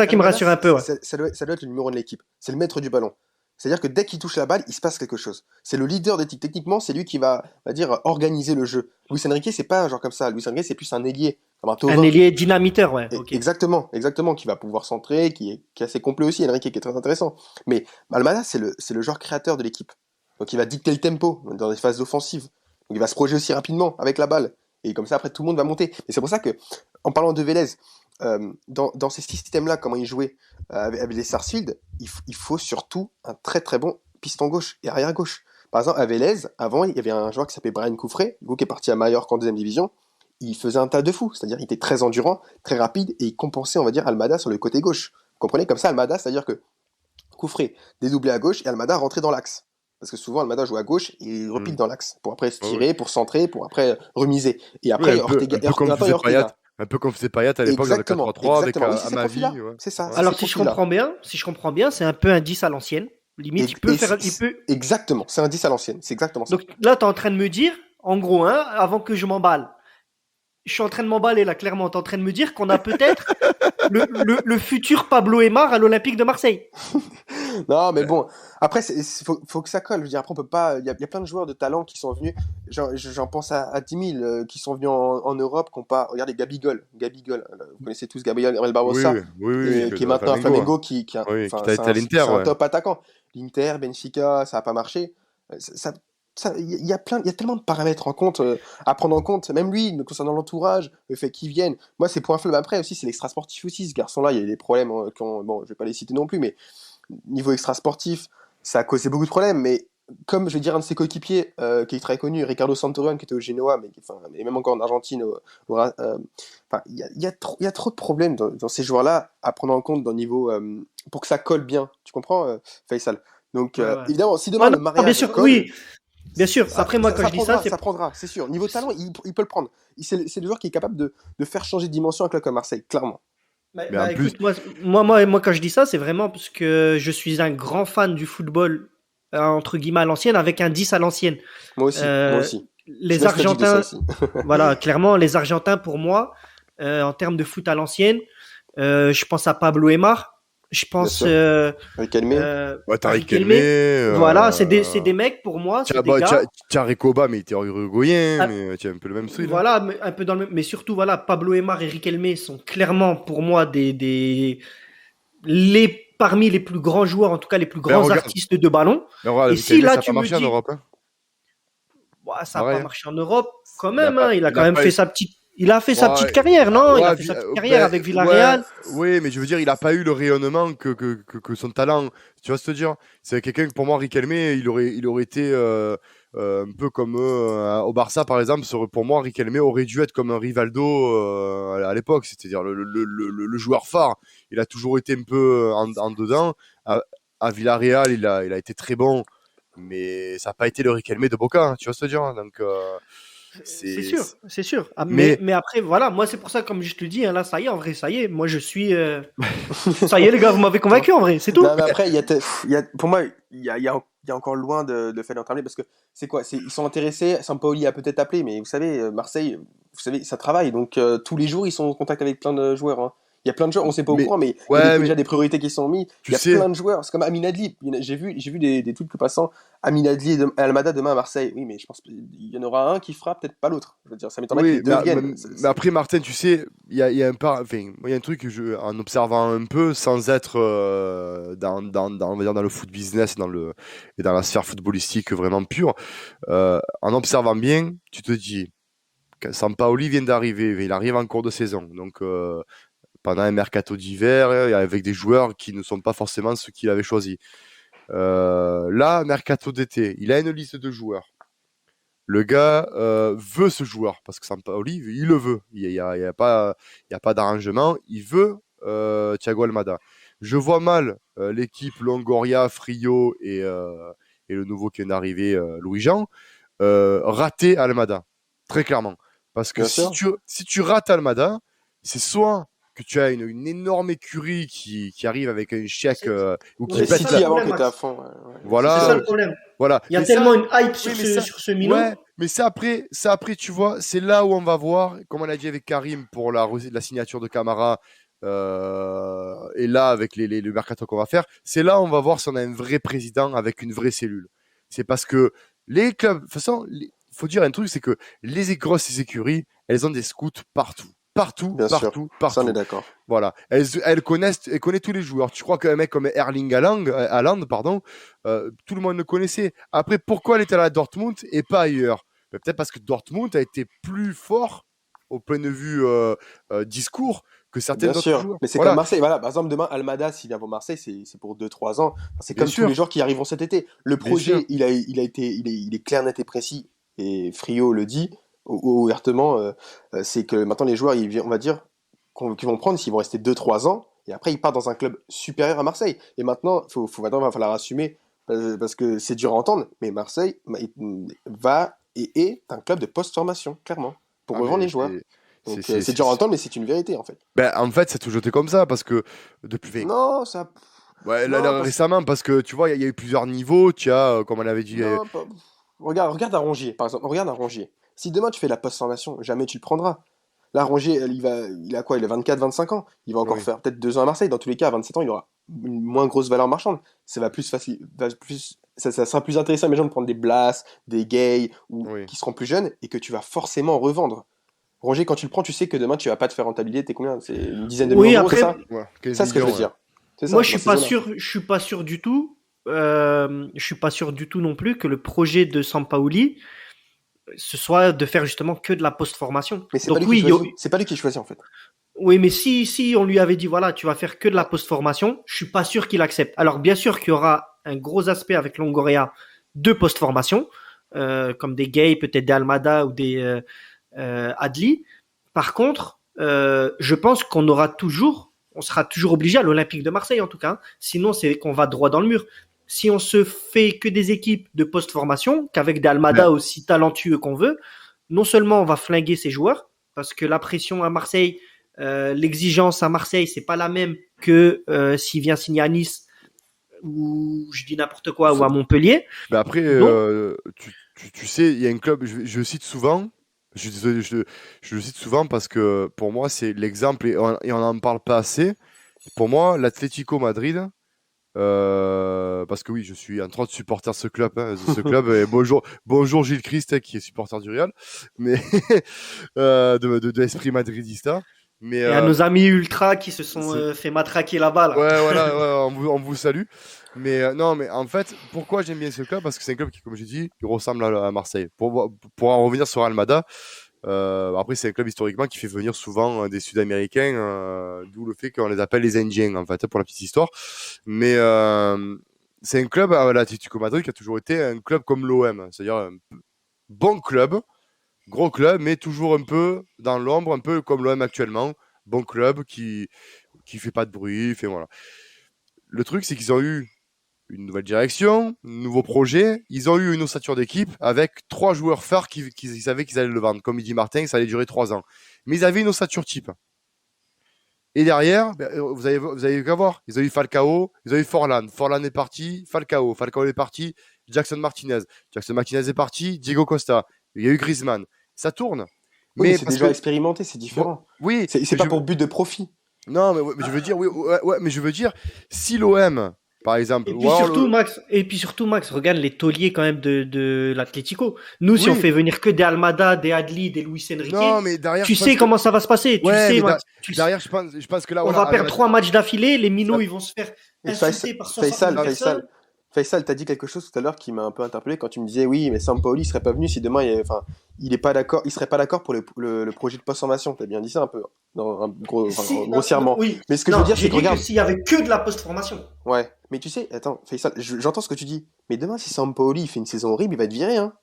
qui me rassure un peu, ouais. ça doit être le numéro 1 de l'équipe. C'est le maître du ballon. C'est-à-dire que dès qu'il touche la balle, il se passe quelque chose. C'est le leader d'équipe. Techniquement, c'est lui qui va dire organiser le jeu. Luis Enrique, c'est pas un genre comme ça. Luis Enrique, c'est plus un ailier, comme un Un Thauvin. ailier dynamiteur, ouais, ok. Exactement, qui va pouvoir centrer, qui est assez complet aussi. Enrique qui est très intéressant. Mais Almada, c'est le joueur créateur de l'équipe. Donc il va dicter le tempo dans les phases offensives. Donc il va se projeter aussi rapidement avec la balle. Et comme ça, après, tout le monde va monter. Et c'est pour ça que, en parlant de Vélez, dans ces systèmes-là, comment il jouait avec les Sarsfield, il faut surtout un très très bon piston gauche et arrière gauche. Par exemple, à Vélez, avant, il y avait un joueur qui s'appelait Brian Coufré, qui est parti à Mallorca en deuxième division. Il faisait un tas de fou, c'est-à-dire il était très endurant, très rapide, et il compensait, on va dire, Almada sur le côté gauche. Vous comprenez? Comme ça, Almada, c'est-à-dire que Coufré dédoublait à gauche et Almada rentrait dans l'axe. Parce que souvent, Almada joue à gauche et il repique Mm. dans l'axe. Pour après se Ouais, ouais. tirer, pour centrer, pour après remiser. Et Oui, après, Ortega. comme Attends, il y faisait a Payet, Ortega. un peu comme faisait Payet à l'époque dans le Exactement, 4-3 avec exactement. Oui, c'est ces profils-là. Amavi. Ouais. C'est ça, Ouais. c'est ces Alors, si profils-là. je comprends bien, c'est un peu un 10 à l'ancienne. Limite, il peut. Exactement, c'est un 10 à l'ancienne. C'est exactement ça. Donc là, tu es en train de me dire, en gros, hein, avant que je m'emballe, je suis en train de m'emballer là, clairement. Tu es en train de me dire qu'on a peut-être le futur Pablo Aimar à l'Olympique de Marseille. Non, mais bon, après, faut que ça colle. Je veux dire, après, on peut pas. Il y a plein de joueurs de talent qui sont venus. J'en pense à 10 000 qui sont venus en Europe, qui ont pas. Regardez, Gabigol. Vous connaissez tous Gabriel Oui, Barbosa, oui, oui, oui, qui est maintenant à Flamengo. Flamengo, qui Oui, qui enfin, t'a été à l'Inter, c'est un ouais. top attaquant. L'Inter, Benfica, ça n'a pas marché. Il y a tellement de paramètres à prendre en compte. Même lui, concernant l'entourage, le fait qu'il vienne. Moi, c'est point faible. Après aussi, c'est l'extra sportif aussi. Ce garçon-là, il y a eu des problèmes. Bon, je vais pas les citer non plus, mais niveau extra-sportif, ça a causé beaucoup de problèmes, mais comme je vais dire un de ses coéquipiers qui est très connu, Ricardo Santorón, qui était au Genoa, mais même encore en Argentine, il y a trop de problèmes dans ces joueurs-là à prendre en compte dans le niveau pour que ça colle bien. Tu comprends, Faisal? Donc, Ouais, ouais. évidemment, si demain Ouais, le non, bien mariage sûr, colle, oui, bien sûr. Après, moi, quand je dis ça, c'est. ça prendra, c'est sûr. Niveau talent, il peut le prendre. C'est le joueur qui est capable de faire changer de dimension un club comme Marseille, clairement. Mais en plus, Écoute, moi, quand je dis ça, c'est vraiment parce que je suis un grand fan du football, entre guillemets, à l'ancienne, avec un 10 à l'ancienne. Moi aussi, moi Euh, aussi. Je suis les nostalgique de ça Argentins, aussi. voilà, clairement, les Argentins, pour moi, en termes de foot à l'ancienne, je pense à Pablo Aimar, je Bien pense sûr. Avec Calmé. ouais, à Tariq Riquelme. Elmé, Voilà, c'est des mecs, pour moi, c'est des gars. Recoba, mais il était uruguayen, Ah, mais tu as un peu le même style. Hein. voilà, un peu dans le même, mais surtout, voilà, Pablo Aimar et Riquelme sont clairement, pour moi, parmi les plus grands joueurs, en tout cas les plus grands regarde. artistes de ballon. Mais regarde, Et Riquelme, si là, ça n'a tu pas me marché en dis, Europe. Hein. bah, ça n'a Pareil, pas hein. marché en Europe, quand Il a même, pas- hein, il a il quand a même pas fait eu- sa petite. Il a fait sa petite Ouais, carrière, non? Il a ouais, fait sa petite carrière avec Villarreal. oui, mais je veux dire, il n'a pas eu le rayonnement que son talent. Tu vas se dire, c'est quelqu'un que pour moi, Riquelme, il aurait été un peu comme au Barça, par exemple. Pour moi, Riquelme aurait dû être comme un Rivaldo à l'époque, c'est-à-dire le joueur phare. Il a toujours été un peu en dedans. À Villarreal, il a été très bon, mais ça n'a pas été le Riquelme de Boca, hein, tu vas se dire. Hein. Donc, C'est sûr, c'est sûr. Ah, Mais- mais après, voilà, moi c'est pour ça, comme je te dis, hein, là, ça y est, en vrai, ça y est, moi je suis. Ça y est, les gars, vous m'avez convaincu, en vrai, c'est tout. Non, mais après, pour moi, il y a encore loin de faire l'entraîner parce que c'est quoi? Ils sont intéressés. Sampaoli a peut-être appelé, mais vous savez, Marseille, vous savez, ça travaille. Donc, tous les jours, ils sont en contact avec plein de joueurs. Hein. Il y a plein de joueurs, on sait pas au Mais- courant, mais il y ouais, a mais déjà des priorités qui sont mises. tu Il y a sais- plein de joueurs. C'est comme Amin Adli. J'ai vu des tweets que passant. Amin Adli et Almada demain à Marseille. Oui, mais je pense qu'il y en aura un qui fera, peut-être pas l'autre. Je veux dire, ça m'étonnerait que Oui, les deux viennent. mais après, Martin, tu sais, il y a enfin, moi, il y a un truc que en observant un peu, sans être on va dire dans le foot business et dans la sphère footballistique vraiment pure, en observant bien, tu te dis, que Sampaoli vient d'arriver, il arrive en cours de saison, donc pendant un mercato d'hiver, avec des joueurs qui ne sont pas forcément ceux qu'il avait choisis. Là, mercato d'été, il a une liste de joueurs. Le gars veut ce joueur parce que Sampaoli, il le veut. Il y a pas d'arrangement. Il veut Thiago Almada. Je vois mal l'équipe Longoria, Frio et le nouveau qui vient d'arriver, Louis-Jean, rater Almada. Très clairement. Parce que Bien sûr. si tu rates Almada, c'est soit que tu as une énorme écurie qui arrive avec un chèque C'est- ou Non, qui mais Et c'est pète ça City le la... avant problème, qui était à Max. fond. Voilà. C'est ça le problème. Voilà. Il y a Mais tellement ça, une hype oui, sur mais ce, ça, sur ce minot. ouais, mais ça après, tu vois, c'est là où on va voir, comme on a dit avec Karim pour la signature de Camara, et là avec le mercato qu'on va faire, c'est là où on va voir si on a un vrai président avec une vraie cellule. C'est parce que les clubs, de toute façon, faut dire un truc, c'est que les grosses écuries, elles ont des scouts partout. Partout, Bien sûr. partout, Ça, on est partout. d'accord. Voilà. Elles connaissent tous les joueurs. Tu crois qu'un mec comme Erling Haaland, pardon, tout le monde le connaissait. Après, pourquoi elle était à la Dortmund et pas ailleurs? Peut-être parce que Dortmund a été plus fort au point de vue discours que certains Bien autres sûr, joueurs. mais c'est comme Voilà, Marseille. Voilà, par exemple, demain, Almada, s'il vient pour Marseille, c'est pour 2-3 ans. Enfin, c'est bien comme tous les sûr, joueurs qui arriveront cet été. Le bien sûr. projet, il est clair, net et précis, et Frio le dit ouvertement, c'est que maintenant les joueurs, on va dire, qu'ils vont prendre, s'ils vont rester 2-3 ans, et après ils partent dans un club supérieur à Marseille. Et maintenant, maintenant, il va falloir assumer, parce que c'est dur à entendre, mais Marseille va et est un club de post-formation, clairement, pour Ah, revendre mais les joueurs. c'est- Donc c'est- c'est c'est- dur à entendre, mais c'est une vérité en fait. Ben, en fait, c'est toujours été comme ça parce que depuis. Non, ça. Ouais, Non, récemment, parce que tu vois, il y a eu plusieurs niveaux. Tu as, comme on avait dit, non, regarde un Rongier, par exemple. Regarde un Rongier. Si demain tu fais la post-formation, jamais tu le prendras. Là, Rongier, il a quoi? Il a 24-25 ans. Il va encore oui, faire peut-être 2 ans à Marseille. Dans tous les cas, à 27 ans, il aura une moins grosse valeur marchande. Ça va plus facile, ça sera plus intéressant à mes gens de prendre des Blas, des Gay, ou oui. qui seront plus jeunes et que tu vas forcément revendre. Rongier, quand tu le prends, tu sais que demain tu vas pas te faire rentabiliser. T'es combien? C'est une dizaine de Oui, millions d'euros, c'est après, ça? Ouais, C'est 15 ça ce que je veux millions, ouais. dire. C'est ça, moi, dans ces eaux-là. je suis pas sûr du tout. Je suis pas sûr du tout non plus que le projet de Sampaoli ce soit de faire justement que de la post-formation. Mais c'est pas Donc lui oui, qui choisit. C'est pas lui qui choisit en fait. oui, mais si on lui avait dit voilà, tu vas faire que de la post-formation, je suis pas sûr qu'il accepte. Alors bien sûr qu'il y aura un gros aspect avec Longoria de post-formation, comme des Gay, peut-être des Almada ou des Adli. Par contre, je pense on sera toujours obligé à l'Olympique de Marseille en tout cas. Sinon, c'est qu'on va droit dans le mur. Si on se fait que des équipes de post-formation, qu'avec des Almada Ouais. aussi talentueux qu'on veut, non seulement on va flinguer ces joueurs, parce que la pression à Marseille, l'exigence à Marseille, c'est pas la même que s'il vient signer à Nice ou je dis n'importe quoi ou à Montpellier. Mais après, Donc, tu sais, il y a un club, je cite souvent, je suis désolé, je le cite souvent parce que pour moi, c'est l'exemple et on n'en parle pas assez. Pour moi, l'Atlético Madrid, parce que oui, je suis en train de supporter ce club, et bonjour Gilles Christ qui est supporter du Real, mais de l'esprit madridista. Mais et à nos amis ultra qui se sont c'est- fait matraquer là-bas. Là. ouais, voilà, ouais, on vous salue. Mais non, mais en fait, pourquoi j'aime bien ce club? Parce que c'est un club qui, comme j'ai dit, il ressemble à Marseille. Pour en revenir sur Almada, après, c'est un club historiquement qui fait venir souvent des Sud-Américains, d'où le fait qu'on les appelle les Indiens, en fait, pour la petite histoire. Mais c'est un club, l'Atlético Madrid, qui a toujours été un club comme l'OM, c'est-à-dire un bon club, gros club, mais toujours un peu dans l'ombre, un peu comme l'OM actuellement. Bon club qui fait pas de bruit, fait voilà. Le truc, c'est qu'ils ont eu une nouvelle direction, un nouveau projet. Ils ont eu une ossature d'équipe avec 3 joueurs phares qui savaient qu'ils allaient le vendre. Comme il dit Martin, ça allait durer 3 ans. Mais ils avaient une ossature type. Et derrière, vous avez qu'à voir. Ils ont eu Falcao, ils ont eu Forlan. Forlan est parti, Falcao est parti, Jackson Martinez. Jackson Martinez est parti, Diego Costa. Il y a eu Griezmann. Ça tourne. Oui, mais Mais c'est parce des joueurs que expérimentés, c'est bon, différent. oui, C'est pas pour but de profit. Non, mais je veux dire, oui, ouais, mais je veux dire, si l'OM, par exemple, Et puis surtout, Max, regarde les tauliers quand même de l'Atlético. Nous, si on oui, fait venir que des Almada, des Adli, des Luis non, Enrique, mais derrière, tu je pense sais que, comment ça va se passer. Tu le ouais, sais, mais Max. derrière, je pense que là, On voilà, va perdre 3 matchs d'affilée. Les Ça- minots, ils vont se faire Mais insulter par 60 000 Faisal, personnes. Faisal, t'as dit quelque chose tout à l'heure qui m'a un peu interpellé quand tu me disais oui, mais Sampaoli serait pas venu si demain enfin, il est pas d'accord, il serait pas d'accord pour le projet de post-formation. T'as bien dit ça un peu, grossièrement. Oui. Mais ce que je veux Non, dire, c'est j'ai que dit que regarde, s'il y avait que de la post-formation. ouais, mais tu sais, attends, Faisal, j'entends ce que tu dis, mais demain si Sampaoli il fait une saison horrible, il va être viré, hein.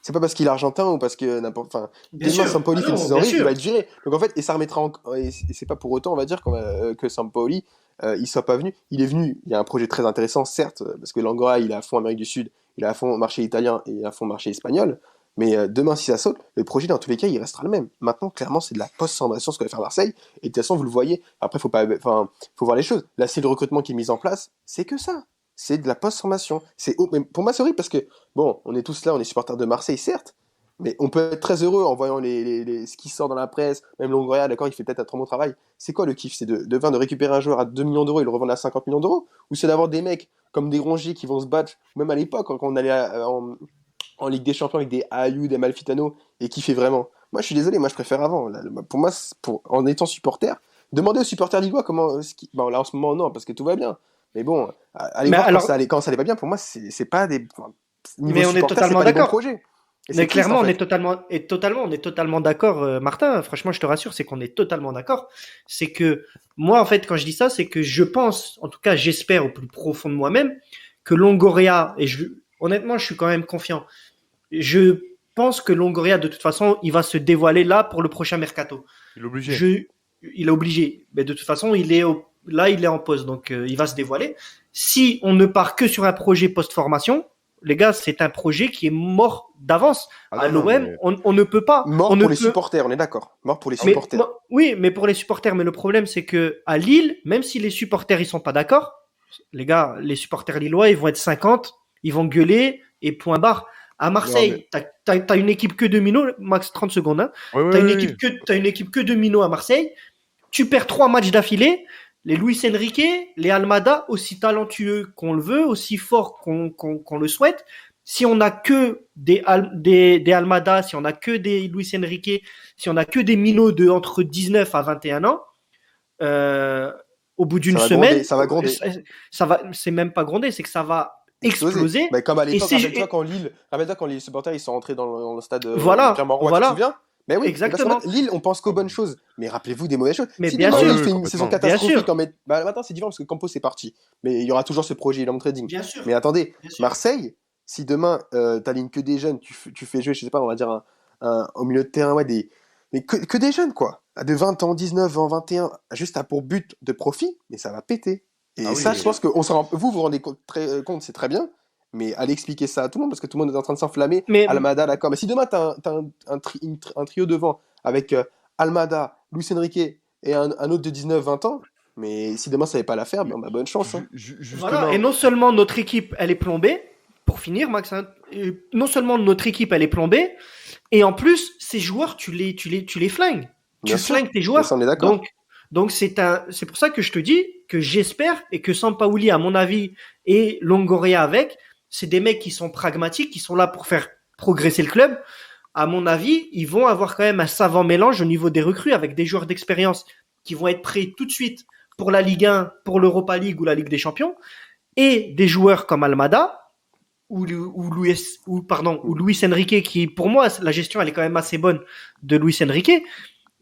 C'est pas parce qu'il est argentin ou parce que n'importe. Enfin, Bien demain sûr. Sampaoli Ah fait une non, saison bien horrible, il sûr. va être viré. Donc en fait, et ça remettra et c'est pas pour autant, on va dire, que Sampaoli il soit pas venu. Il est venu. Il y a un projet très intéressant, certes, parce que l'Angora il est à fond Amérique du Sud, il est à fond marché italien et à fond marché espagnol. Mais demain, si ça saute, le projet dans tous les cas, il restera le même. Maintenant, clairement, c'est de la post-formation ce que va faire Marseille. Et de toute façon, vous le voyez. Après, enfin, faut voir les choses. La série de recrutement qui est mise en place, c'est que ça. C'est de la post-formation. Mais pour moi, c'est horrible parce que bon, on est tous là, on est supporters de Marseille, certes, mais on peut être très heureux en voyant ce qui sort dans la presse, même Longoria, d'accord, il fait peut-être un trop bon travail. C'est quoi le kiff? C'est de récupérer un joueur à 2 millions d'euros et le revendre à 50 millions d'euros? Ou c'est d'avoir des mecs comme des Rongier qui vont se battre, même à l'époque, quand on allait en Ligue des Champions avec des Ayou, des Malfitano, et kiffer vraiment? Moi, je suis désolé, moi, je préfère avant. Là, pour moi, en étant supporter, demandez aux supporters lillois comment. Bon, là, en ce moment, non, parce que tout va bien. Mais bon, allez Mais voir alors, quand ça allait pas bien, pour moi, c'est pas des. Enfin, niveau mais on est supporter, c'est totalement pas des bons d'accord. projets. Et c'est Mais triste en clairement, fait. on est totalement d'accord, Martin. Franchement, je te rassure, c'est qu'on est totalement d'accord. C'est que moi, en fait, quand je dis ça, c'est que je pense, en tout cas, j'espère au plus profond de moi-même, que Longoria, honnêtement, je suis quand même confiant. Je pense que Longoria, de toute façon, il va se dévoiler là pour le prochain mercato. il est obligé. Il est obligé. Mais de toute façon, là, il est en pause, donc il va se dévoiler. Si on ne part que sur un projet post-formation, les gars, c'est un projet qui est mort d'avance. Ah À non, non, l'OM, mais on ne peut pas. Mort On ne pour les peut. supporters, on est d'accord. Mort pour les Mais, supporters. oui, mais pour les supporters. Mais le problème, c'est que à Lille, même si les supporters ils sont pas d'accord, les gars, les supporters lillois, ils vont être 50, ils vont gueuler et point barre. À non, Marseille, mais t'as une équipe que de minots, max 30 secondes. Hein. ouais, ouais, ouais. T'as une équipe que de minots à Marseille. Tu perds 3 matchs d'affilée. Les Luis Enrique, les Almada, aussi talentueux qu'on le veut, aussi forts qu'on le souhaite. Si on n'a que des Almada, si on n'a que des Luis Enrique, si on n'a que des minots de entre 19 à 21 ans, au bout d'une semaine, Ça va gronder. c'est même pas gronder, c'est que ça va exploser. Bah, comme à l'époque, Et rappelle-toi quand les supporters ils sont rentrés dans le stade Voilà, Pierre-Mauroy, voilà. tu te souviens? Mais oui, Exactement. parce que Lille, on pense qu'aux bonnes choses. Mais rappelez-vous des mauvaises choses. Mais Si bien demain, sûr. Lille fait une Complètement. saison Bien catastrophique, sûr. maintenant c'est différent parce que Campos est parti. Mais il y aura toujours ce projet long trading. Bien sûr. Mais attendez, Bien sûr. Marseille, si demain t'alignes que des jeunes, tu fais jouer, je sais pas, on va dire au milieu de terrain, ouais, mais que des jeunes quoi. De 20 ans, 19 ans, 21, juste à pour but de profit, mais ça va péter. Et Ah oui, ça, mais- je pense que vous vous rendez compte, c'est très bien. Mais allez expliquer ça à tout le monde parce que tout le monde est en train de s'enflammer. Mais Almada, d'accord. Mais si demain t'as un trio devant avec Almada, Luis Enrique et un autre de 19-20 ans, mais si demain ça n'avait pas la faire, bah, bonne chance. Hein. Justement. voilà. Et non seulement notre équipe, elle est plombée, pour finir, Max, hein, non seulement notre équipe, elle est plombée, et en plus, ces joueurs, tu les flingues. Bien Tu sûr. flingues tes joueurs. Ça, on est d'accord. Donc c'est pour ça que je te dis que j'espère et que Sampaoli, à mon avis, et Longoria avec, c'est des mecs qui sont pragmatiques, qui sont là pour faire progresser le club. À mon avis, ils vont avoir quand même un savant mélange au niveau des recrues avec des joueurs d'expérience qui vont être prêts tout de suite pour la Ligue 1, pour l'Europa League ou la Ligue des Champions, et des joueurs comme Almada ou Luis Enrique, qui pour moi la gestion elle est quand même assez bonne de Luis Enrique,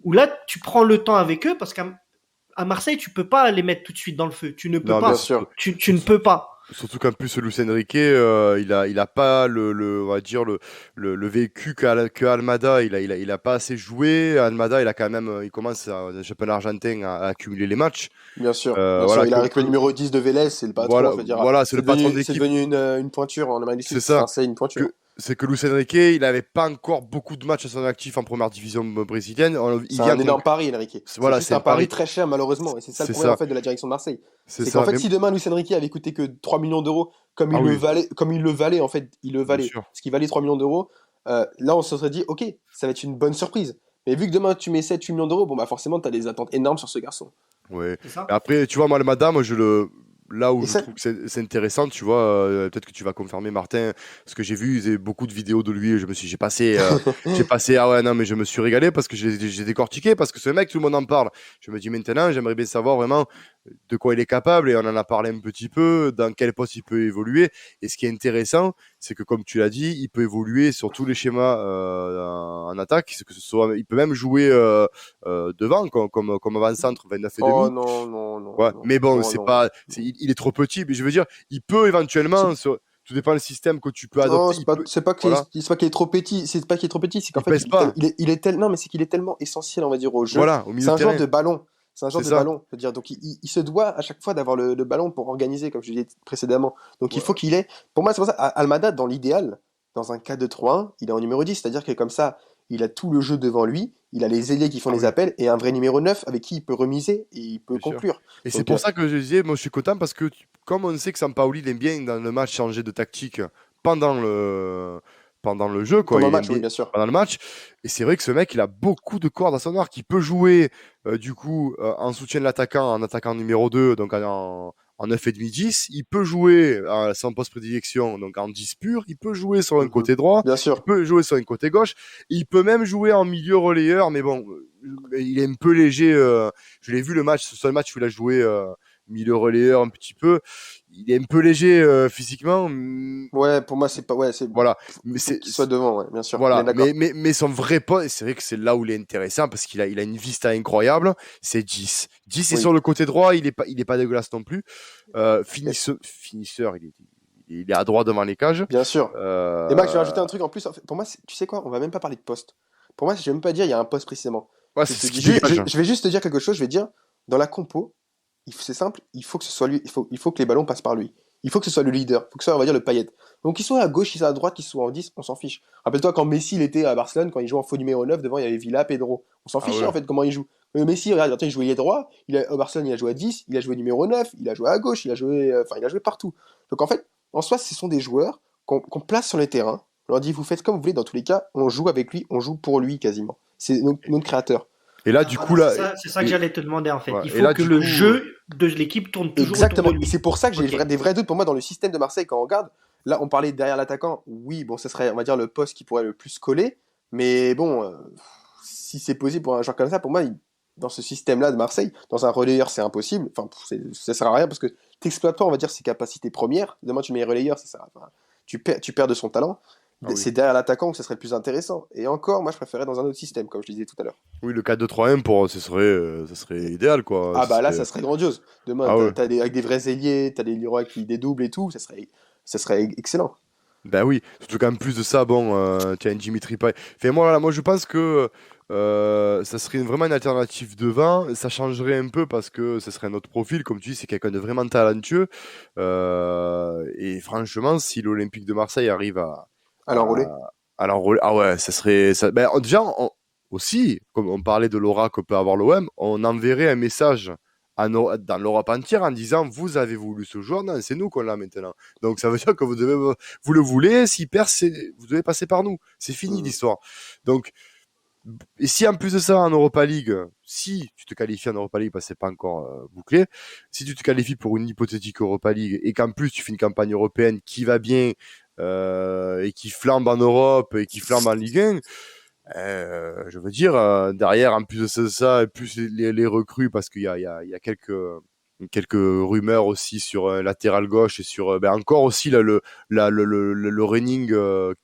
où là tu prends le temps avec eux parce qu'à Marseille tu peux pas les mettre tout de suite dans le feu, tu ne peux Non, pas, bien sûr. tu ne peux pas. Surtout qu'en plus, Luis Enrique, il a pas on va dire le vécu que Almada. Il a pas assez joué. Almada, il a quand même, il commence dans le championnat argentin à accumuler les matchs. Bien sûr. Bien Voilà, sûr. Il a avec le numéro 10 de Vélez, c'est le patron. voilà, Je veux dire, voilà, c'est le patron de c'est l'équipe. devenu une pointure en Amérique du Sud. C'est ça. Enfin, c'est une pointure. C'est que Luis Enrique, il n'avait pas encore beaucoup de matchs à son actif en première division brésilienne. Il C'est vient un énorme pari, Enrique. Voilà, C'est juste c'est un un pari pari. très cher, malheureusement. Et c'est ça le C'est problème ça. en fait, de la direction de Marseille. C'est C'est ça. qu'en fait, Mais- si demain Luis Enrique avait coûté que 3 millions d'euros, Ah oui. comme il le valait, en fait, il le Bien valait. sûr. Parce qu'il valait 3 millions d'euros, là, on se serait dit, ok, ça va être une bonne surprise. Mais vu que demain tu mets 7-8 millions d'euros, bon, bah forcément, tu as des attentes énormes sur ce garçon. Ouais. C'est ça? Après, tu vois, moi, le Madame, là où Et je ça, trouve que c'est intéressant, tu vois, peut-être que tu vas confirmer, Martin, parce que j'ai vu beaucoup de vidéos de lui, et j'ai passé, ah ouais, non, mais je me suis régalé parce que j'ai décortiqué, parce que ce mec, tout le monde en parle. Je me dis maintenant, j'aimerais bien savoir vraiment de quoi il est capable, et on en a parlé un petit peu, dans quel poste il peut évoluer. Et ce qui est intéressant, c'est que, comme tu l'as dit, il peut évoluer sur tous les schémas en attaque, que ce soit, il peut même jouer devant, comme avant-centre, 29 et oh demi. non, non, non, Ouais, non, mais bon, oh non. il est trop petit. Mais je veux dire, il peut éventuellement, tout dépend du système que tu peux Non, adopter. Voilà, c'est pas qu'il est trop petit, c'est pas qu'il est trop petit, c'est qu'en il fait, pèse pas. non, mais c'est qu'il est tellement essentiel, on va dire, au jeu. Voilà, au milieu C'est de un joueur terrain. de ballon. C'est un joueur C'est de ça. ballon. Je veux dire, donc il se doit à chaque fois d'avoir le ballon pour organiser, comme je l'ai dit précédemment. Donc il Ouais. faut qu'il ait. Pour moi, c'est pour ça, Almada, dans l'idéal, dans un 4-2-3-1, il est en numéro 10, c'est-à-dire que comme ça, il a tout le jeu devant lui, il a les ailiers qui font Ah les oui, appels et un vrai numéro 9 avec qui il peut remiser et il peut bien sûr. conclure. Et c'est Donc, pour ça que je disais, moi je suis content parce que comme on sait que Sampaoli il aime bien dans le match changer de tactique pendant le, pendant le jeu, quoi. pendant le Il aime match, oui, bien bien sûr. pendant le match. Et c'est vrai que ce mec, il a beaucoup de cordes à son arc. Il peut jouer du coup en soutien de l'attaquant, en attaquant numéro 2, donc en 9,5-10. Il peut jouer à son poste prédilection, donc en 10 pur. Il peut jouer sur un Mhm. côté droit. Bien Il sûr. peut jouer sur un côté gauche. Il peut même jouer en milieu relayeur, mais bon, il est un peu léger. Je l'ai vu le match, ce seul match où il a joué milieu relayeur un petit peu. Il est un peu léger physiquement. Ouais, pour moi, c'est pas. Ouais, Voilà, mais faut qu'il soit devant, ouais, bien sûr. On est voilà, d'accord. mais son vrai poste, et c'est vrai que c'est là où il est intéressant parce il a une vista incroyable, c'est 10. 10 est Oui, sur le côté droit, il est pas dégueulasse non plus. et- Finisseur, il est à droit devant les cages. bien sûr. Et Max, je vais Euh, rajouter un truc en plus. En fait, pour moi, tu sais quoi? On va même pas parler de poste. Pour moi, je vais même pas dire il y a un poste précisément. ouais, Je, c'est te ce dis qui ju- dégage. je vais juste te dire quelque chose. Je vais dire dans la compo, c'est simple. Il faut que ce soit lui. Il faut que les ballons passent par lui. Il faut que ce soit le leader. Il faut que ce soit, on va dire, le Payet. Donc, qu'il soit à gauche, qu'il soit à droite, qu'il soit en 10, on s'en fiche. Rappelle-toi quand Messi il était à Barcelone, quand il jouait en faux numéro 9, devant il y avait Villa, Pedro. On s'en Ah fichait ouais. en fait comment il joue. Messi, regarde, attends, il jouait droit. Au Barcelone, il a joué à 10, il a joué numéro 9, il a joué à gauche, il a joué partout. Donc en fait, en soi, ce sont des joueurs qu'on place sur le terrain. On leur dit, vous faites comme vous voulez, dans tous les cas, on joue avec lui, on joue pour lui quasiment. C'est notre créateur. Et là, Ah, du voilà, coup, là, c'est ça que et, j'allais te demander en fait. ouais, Il et faut là, que du le coup, jeu de l'équipe tourne toujours autour de Exactement. Et lui. c'est pour ça que j'ai Ok. des vrais doutes pour moi dans le système de Marseille quand on regarde. Là, on parlait derrière l'attaquant. Oui, bon, ce serait, on va dire, le poste qui pourrait le plus coller. Mais bon, si c'est possible pour un joueur comme ça, pour moi, dans ce système-là de Marseille, dans un relayeur, c'est impossible. Enfin, ça sert à rien parce que t'exploites pas, on va dire, ses capacités premières. Demain, tu mets relayeur, ça sert à rien. Tu perds de son talent. ah oui. C'est derrière l'attaquant que ce serait le plus intéressant. Et encore, moi, je préférais dans un autre système, comme je disais tout à l'heure. Oui, le 4-2-3-1 ce serait idéal, quoi. Ah bah là, ça serait grandiose. Demain, Ah ouais. avec des vrais ailiers, t'as des Leroy qui dédoublent et tout, ça serait excellent. Ben oui, surtout qu'en plus de ça, bon, tu as un Dimitri Payet. Enfin, moi, voilà, moi, je pense que ça serait vraiment une alternative devant. Ça changerait un peu parce que ce serait un autre profil. Comme tu dis, c'est quelqu'un de vraiment talentueux. Et franchement, si l'Olympique de Marseille arrive À l'enrôler. à, ah ouais, ça serait. Ça, ben, déjà, aussi, comme on parlait de l'aura que peut avoir l'OM, on enverrait un message dans l'Europe entière en disant vous avez voulu ce joueur, non, c'est nous qu'on l'a maintenant. Donc ça veut dire que vous le voulez, s'il perd, vous devez passer par nous. C'est fini Mhm. l'histoire. Donc, et si en plus de ça, en Europa League, si tu te qualifies en Europa League, parce que c'est pas encore bouclé, si tu te qualifies pour une hypothétique Europa League et qu'en plus tu fais une campagne européenne qui va bien et qui flambe en Europe et qui flambe en Ligue 1, je veux dire, derrière, en plus de ça, et plus les recrues, parce il y a quelques rumeurs aussi sur un latéral gauche et sur ben encore aussi là, le running Le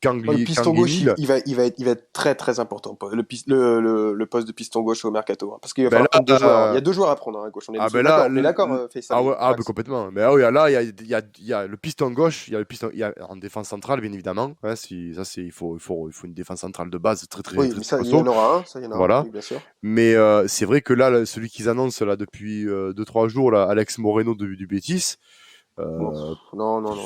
piston gauche, Kangin. il va être très très important. Le poste de piston gauche au mercato. Hein, parce qu'il va Ben falloir prendre deux là, joueurs. Hein. Il y a deux joueurs à prendre hein, à gauche. On est, ah ben d'accord. là, On est d'accord, Faisal ah ouais, et ah ben Max. complètement. Mais ah oui, là, il y a le piston gauche, il y a en défense centrale, bien évidemment. Hein, il faut une défense centrale de base très très Oui, très, mais très ça, il y en costaud. aura un. Ça, il y en aura un. Voilà. Oui, bien sûr. Mais c'est vrai que là, celui qu'ils annoncent là depuis 2-3 jours, là, Alex Moreno du Betis, Bon, euh, non, non, non.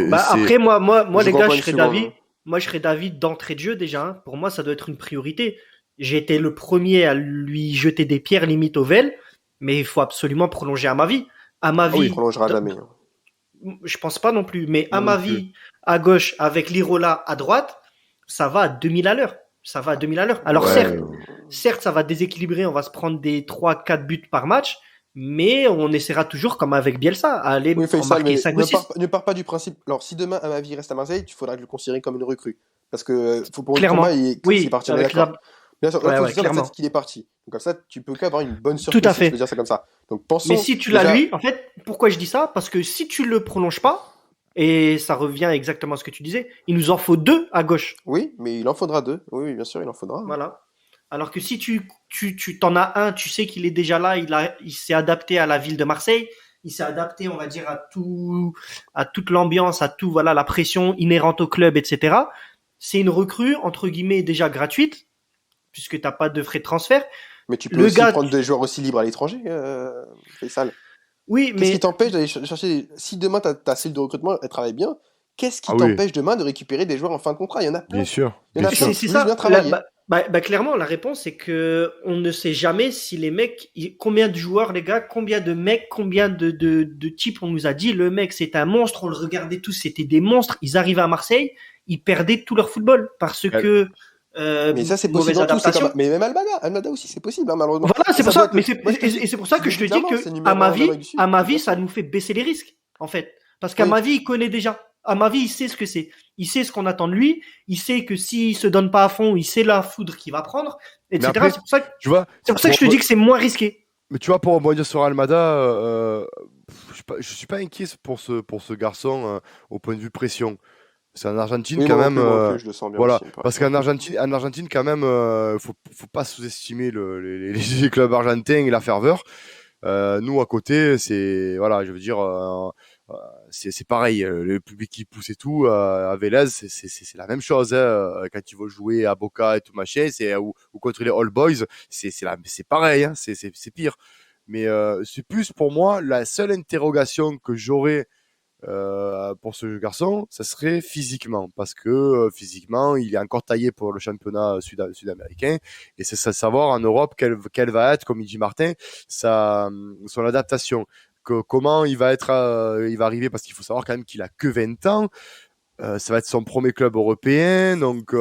Bah c'est après moi Je les crois gars, pas je une serais seconde. d'avis. Hein. Moi je serais d'avis d'entrée de jeu déjà. Hein. Pour moi, ça doit être une priorité. J'ai été le premier à lui jeter des pierres limite au Vel, mais il faut absolument prolonger à ma vie. À ma ah oui, Il vie, prolongera jamais. Hein. je pense pas non plus, mais à moi non ma plus. vie, à gauche, avec Lirola à droite, ça va à 2000 à l'heure. Ça va à 2000 à l'heure. Alors Ouais, certes, ça va déséquilibrer, on va se prendre des 3-4 buts par match, mais on essaiera toujours, comme avec Bielsa, à aller Oui, en Faisal, marquer mais 5 ou 6. ne pars pas du principe. Alors, si demain Amavi reste à Marseille, il faudra le considérer comme une recrue. Parce que pour moi, Clairement. s'il est Oui, parti, on est avec d'accord. Bien sûr, là, Ouais, faut ouais, se dire dans clairement. tête qu'il est parti. Donc, comme ça, tu peux qu'avoir une bonne Tout surprise, à si je peux fait. dire ça comme ça. Donc, Mais pensons si tu l'as déjà. lui, en fait, pourquoi je dis ça? Parce que si tu le prolonges pas, et ça revient exactement à ce que tu disais, il nous en faut 2 à gauche. Oui, mais il en faudra 2. Oui, oui, bien sûr, il en faudra. Voilà. Alors que si tu t'en as un, tu sais qu'il est déjà là, il s'est adapté à la ville de Marseille, il s'est adapté, on va dire, à toute l'ambiance, à tout, voilà, la pression inhérente au club, etc. C'est une recrue, entre guillemets, déjà gratuite, puisque t'as pas de frais de transfert. Mais tu peux Le aussi gars, prendre des joueurs aussi libres à l'étranger, Faisal. oui, Qu'est-ce qui mais t'empêche d'aller chercher. Si demain ta cellule de recrutement elle travaille bien, qu'est-ce qui Ah oui, t'empêche demain de récupérer des joueurs en fin de contrat? Il y en a bien plein. sûr, Il y en bien a plein. sûr. c'est Faut juste bien ça. travailler. Clairement, la réponse c'est que on ne sait jamais si les mecs, combien de joueurs, les gars, combien de mecs, combien de types on nous a dit, le mec c'est un monstre, on le regardait tous, c'était des monstres. Ils arrivaient à Marseille, ils perdaient tout leur football parce que Mais ça, c'est possible mauvaise dans tout. C'est comme... adaptation. Mais même Almada aussi, c'est possible, hein, malheureusement. Voilà, c'est Ça pour doit ça. être Mais le... Moi, je te dis, c'est pour ça que je te dis clairement, que c'est numéro 1 en Amérique du Sud. à ma vie, Bien ça sûr. nous fait baisser les risques, en fait. Parce qu'à Oui. ma vie, il connaît déjà. À ma vie, il sait ce que c'est. Il sait ce qu'on attend de lui. Il sait que s'il se donne pas à fond, il sait la foudre qu'il va prendre, Mais etc. après, tu vois, C'est pour ça que je te dis que c'est moins risqué. mais tu vois, pour rebondir sur Almada, je suis pas inquiet pour ce garçon au point de vue pression. C'est en Argentine Oui, quand moi non même, plus, moi non plus, je le sens bien voilà, aussi. parce qu'en Argentine quand même, faut pas sous-estimer les clubs argentins et la ferveur. Nous à côté, c'est voilà, je veux dire, c'est pareil, le public qui pousse et tout. À Vélez, c'est la même chose. Hein, quand tu vas jouer à Boca et tout machin, ou contre les All Boys, c'est pareil, hein, c'est pire. Mais c'est plus pour moi la seule interrogation que j'aurais pour ce garçon, ça serait physiquement, parce que physiquement, il est encore taillé pour le championnat sud-américain, et c'est ça savoir en Europe quelle va être, comme il dit Martin, son adaptation. Comment il va être, il va arriver, parce qu'il faut savoir quand même qu'il a que 20 ans, ça va être son premier club européen, donc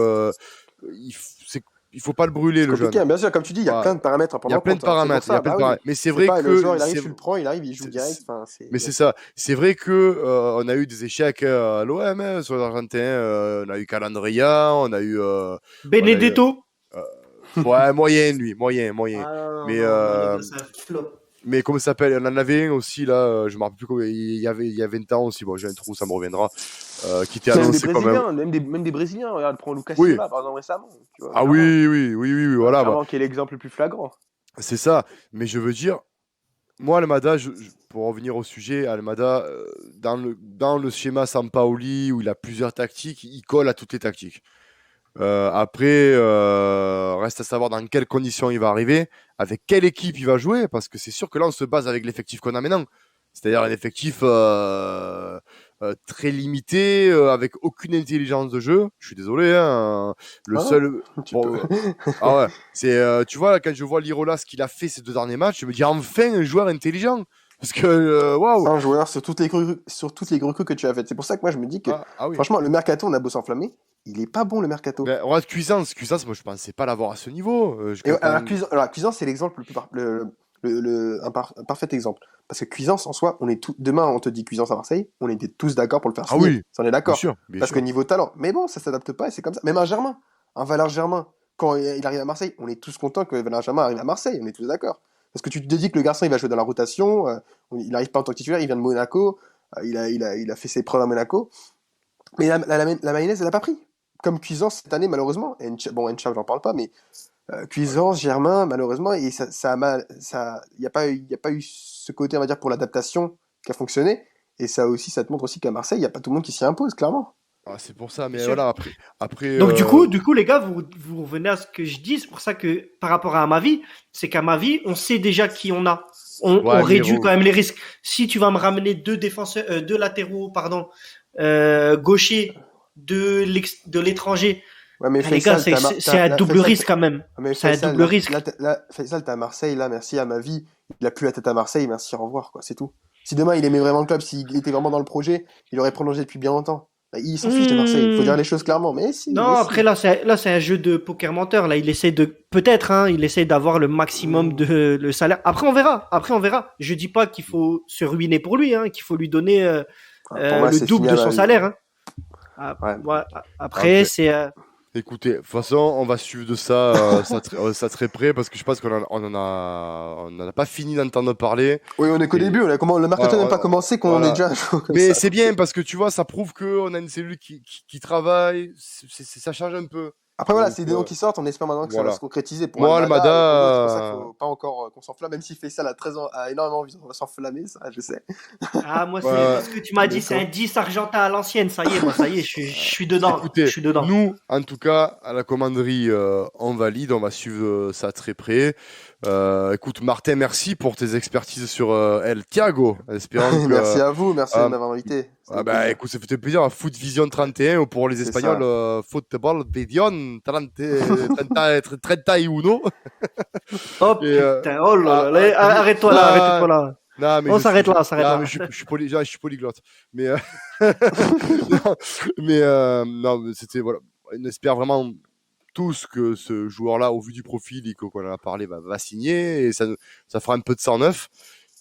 il faut pas le brûler, C'est le compliqué, jeune. hein. Bien sûr, comme tu dis, il y a Voilà. plein de paramètres à Il prendre y a en plein de compte. Hein. C'est pour paramètres, il y a ça, plein de oui. paramètres. Mais c'est C'est vrai pas le joueur, que il arrive, tu le prends, il arrive, il joue direct. Enfin, mais c'est ça. C'est vrai que on a eu des échecs à l'OM hein, sur l'Argentin. On a eu Calandria, on a eu Benedetto. ouais moyen lui, moyen. Ah Mais non, les gars, c'est un flop. mais comment ça s'appelle? On en avait un aussi là. Je me rappelle plus comment. Il y avait 20 ans aussi. Bon, j'ai un trou, ça me reviendra. Qui était même des annoncé quand même. Brésiliens, même des Brésiliens. Regarde, prends Lucas Oui. Silva, par exemple, récemment. Tu vois, Ah clairement. oui, voilà. Clairement, qui est l'exemple le plus flagrant. C'est ça. Mais je veux dire, moi, Almada, pour revenir au sujet, Almada, dans le schéma Sampaoli, où il a plusieurs tactiques, il colle à toutes les tactiques. Après, reste à savoir dans quelles conditions il va arriver, avec quelle équipe il va jouer, parce que c'est sûr que là, on se base avec l'effectif qu'on a maintenant. C'est-à-dire un effectif très limité, avec aucune intelligence de jeu. Je suis désolé, hein, le Ah, seul... tu Bon, peux. ah ouais, tu vois, quand je vois Lirola, ce qu'il a fait ces 2 derniers matchs, je me dis enfin un joueur intelligent. Parce que, waouh! Un joueur sur toutes les recrues que tu as faites. C'est pour ça que moi, je me dis que, Oui. franchement, le mercato, on a beau s'enflammer, il est pas bon, le mercato. Ben, regarde Cuisance, moi je pensais pas l'avoir à ce niveau. Alors, Cuisance, c'est l'exemple un parfait exemple. Parce que Cuisance, en soi, demain, on te dit Cuisance à Marseille, on était tous d'accord pour le faire Ah signer. oui, Ça, on est d'accord. bien Parce sûr. que niveau talent. Mais bon, ça s'adapte pas et c'est comme ça. Même un Germain, un Valère Germain, quand il arrive à Marseille, on est tous contents que Valère Germain arrive à Marseille, on est tous d'accord. Parce que tu te dis que le garçon, il va jouer dans la rotation, il n'arrive pas en tant que titulaire, il vient de Monaco, il a fait ses preuves à Monaco. Mais la mayonnaise, elle n'a pas pris. Comme Cuisance cette année, malheureusement. Encham, j'en parle pas, mais Cuisance, Germain, malheureusement, et il n'y a pas eu ce côté, on va dire, pour l'adaptation qui a fonctionné. Et ça aussi, ça te montre aussi qu'à Marseille, il n'y a pas tout le monde qui s'y impose, clairement. Ah, c'est pour ça, mais Bien sûr. voilà, après Donc du coup, les gars, vous revenez à ce que je dis. C'est pour ça que par rapport à ma vie, c'est qu'à ma vie, on sait déjà qui on a. On réduit quand même les risques. Si tu vas me ramener 2 défenseurs, 2 latéraux, gauchers de l'étranger, Ouais, mais les gars, c'est un double risque quand même. C'est un double risque. Faisal, t'es à Marseille, là, merci à ma vie. Il a plus la tête à Marseille, merci, au revoir, quoi, c'est tout. Si demain il aimait vraiment le club, s'il était vraiment dans le projet, il aurait prolongé depuis bien longtemps. Ils s'en fichent de Marseille, il faut dire les choses clairement. Mais si, Non, mais si. après là c'est un jeu de poker menteur. Là, il essaie de peut-être, hein, il essaie d'avoir le maximum de le salaire. Après on verra. Après on verra. Je dis pas qu'il faut se ruiner pour lui, hein, qu'il faut lui donner Pour moi, le c'est double fini de à son la- salaire. Hein. Ah, Ouais. ouais, après c'est Écoutez, de toute façon, on va suivre de ça, ça très près parce que je pense on en a pas fini d'entendre parler. Oui, on est qu'au Et- début, le mercato Ouais, n'a pas commencé qu'on voilà. est déjà chaud comme Mais ça. c'est bien parce que tu vois, ça prouve qu'on a une cellule qui travaille, ça change un peu. Après, voilà, Donc, c'est des noms qui sortent, on espère maintenant que ça va voilà. se concrétiser pour Moi, Almada et pour d'autres, c'est pour ça Almada, qu'il faut pas encore qu'on s'enflamme, même s'il fait ça à 13 ans, a énormément envie, on va s'enflammer, ça, je sais. moi c'est Ouais. parce que tu m'as dit c'est un 10 argentin à l'ancienne. Ça y est, moi ça y est, je suis dedans. Écoutez, Je suis dedans. nous, en tout cas, à la commanderie, on valide, on va suivre ça très près. Écoute, Martin, merci pour tes expertises sur El Thiago. Espérons que, Merci à vous, merci de euh, m'avoir invité. C'était un bah, plaisir. écoute, ça fait plaisir. Foot Vision 31 ou pour les C'est Espagnols, Football Vision 31. Oh Et, putain, oh là là, arrête-toi là, ah, arrête-toi là. non, mais On s'arrête là, on s'arrête ah, là. mais je suis polyglotte. Mais, non, mais c'était, voilà. On espère vraiment tous que ce joueur-là, au vu du profil et qu'on en a parlé, va signer et ça fera un peu de sang neuf.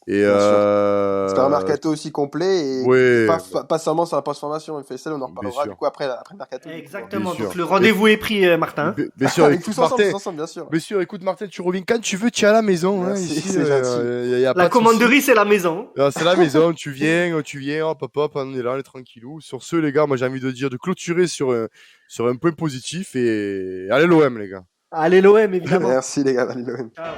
Et Bien sûr. C'était un mercato aussi complet et ouais, pas seulement sur la post-formation, il fait ça, on en bien reparlera sûr. du coup après le mercato. Exactement, Bien donc sûr. le rendez-vous est pris, Martin. Bien sûr, Avec écoute, tous ensemble, Martin, bien sûr. bien sûr, écoute, Martin, tu reviens quand tu veux, tu es à la maison. Hein, Merci, ici, c'est gentil. y a pas La de souci. commanderie, c'est la maison. Ah, c'est la maison, tu viens, hop, on est là, on est tranquillou. Sur ce, les gars, moi j'ai envie de dire de clôturer sur un point positif et allez l'OM, les gars. Allez l'OM, évidemment. Merci les gars, allez, l'OM. Ciao.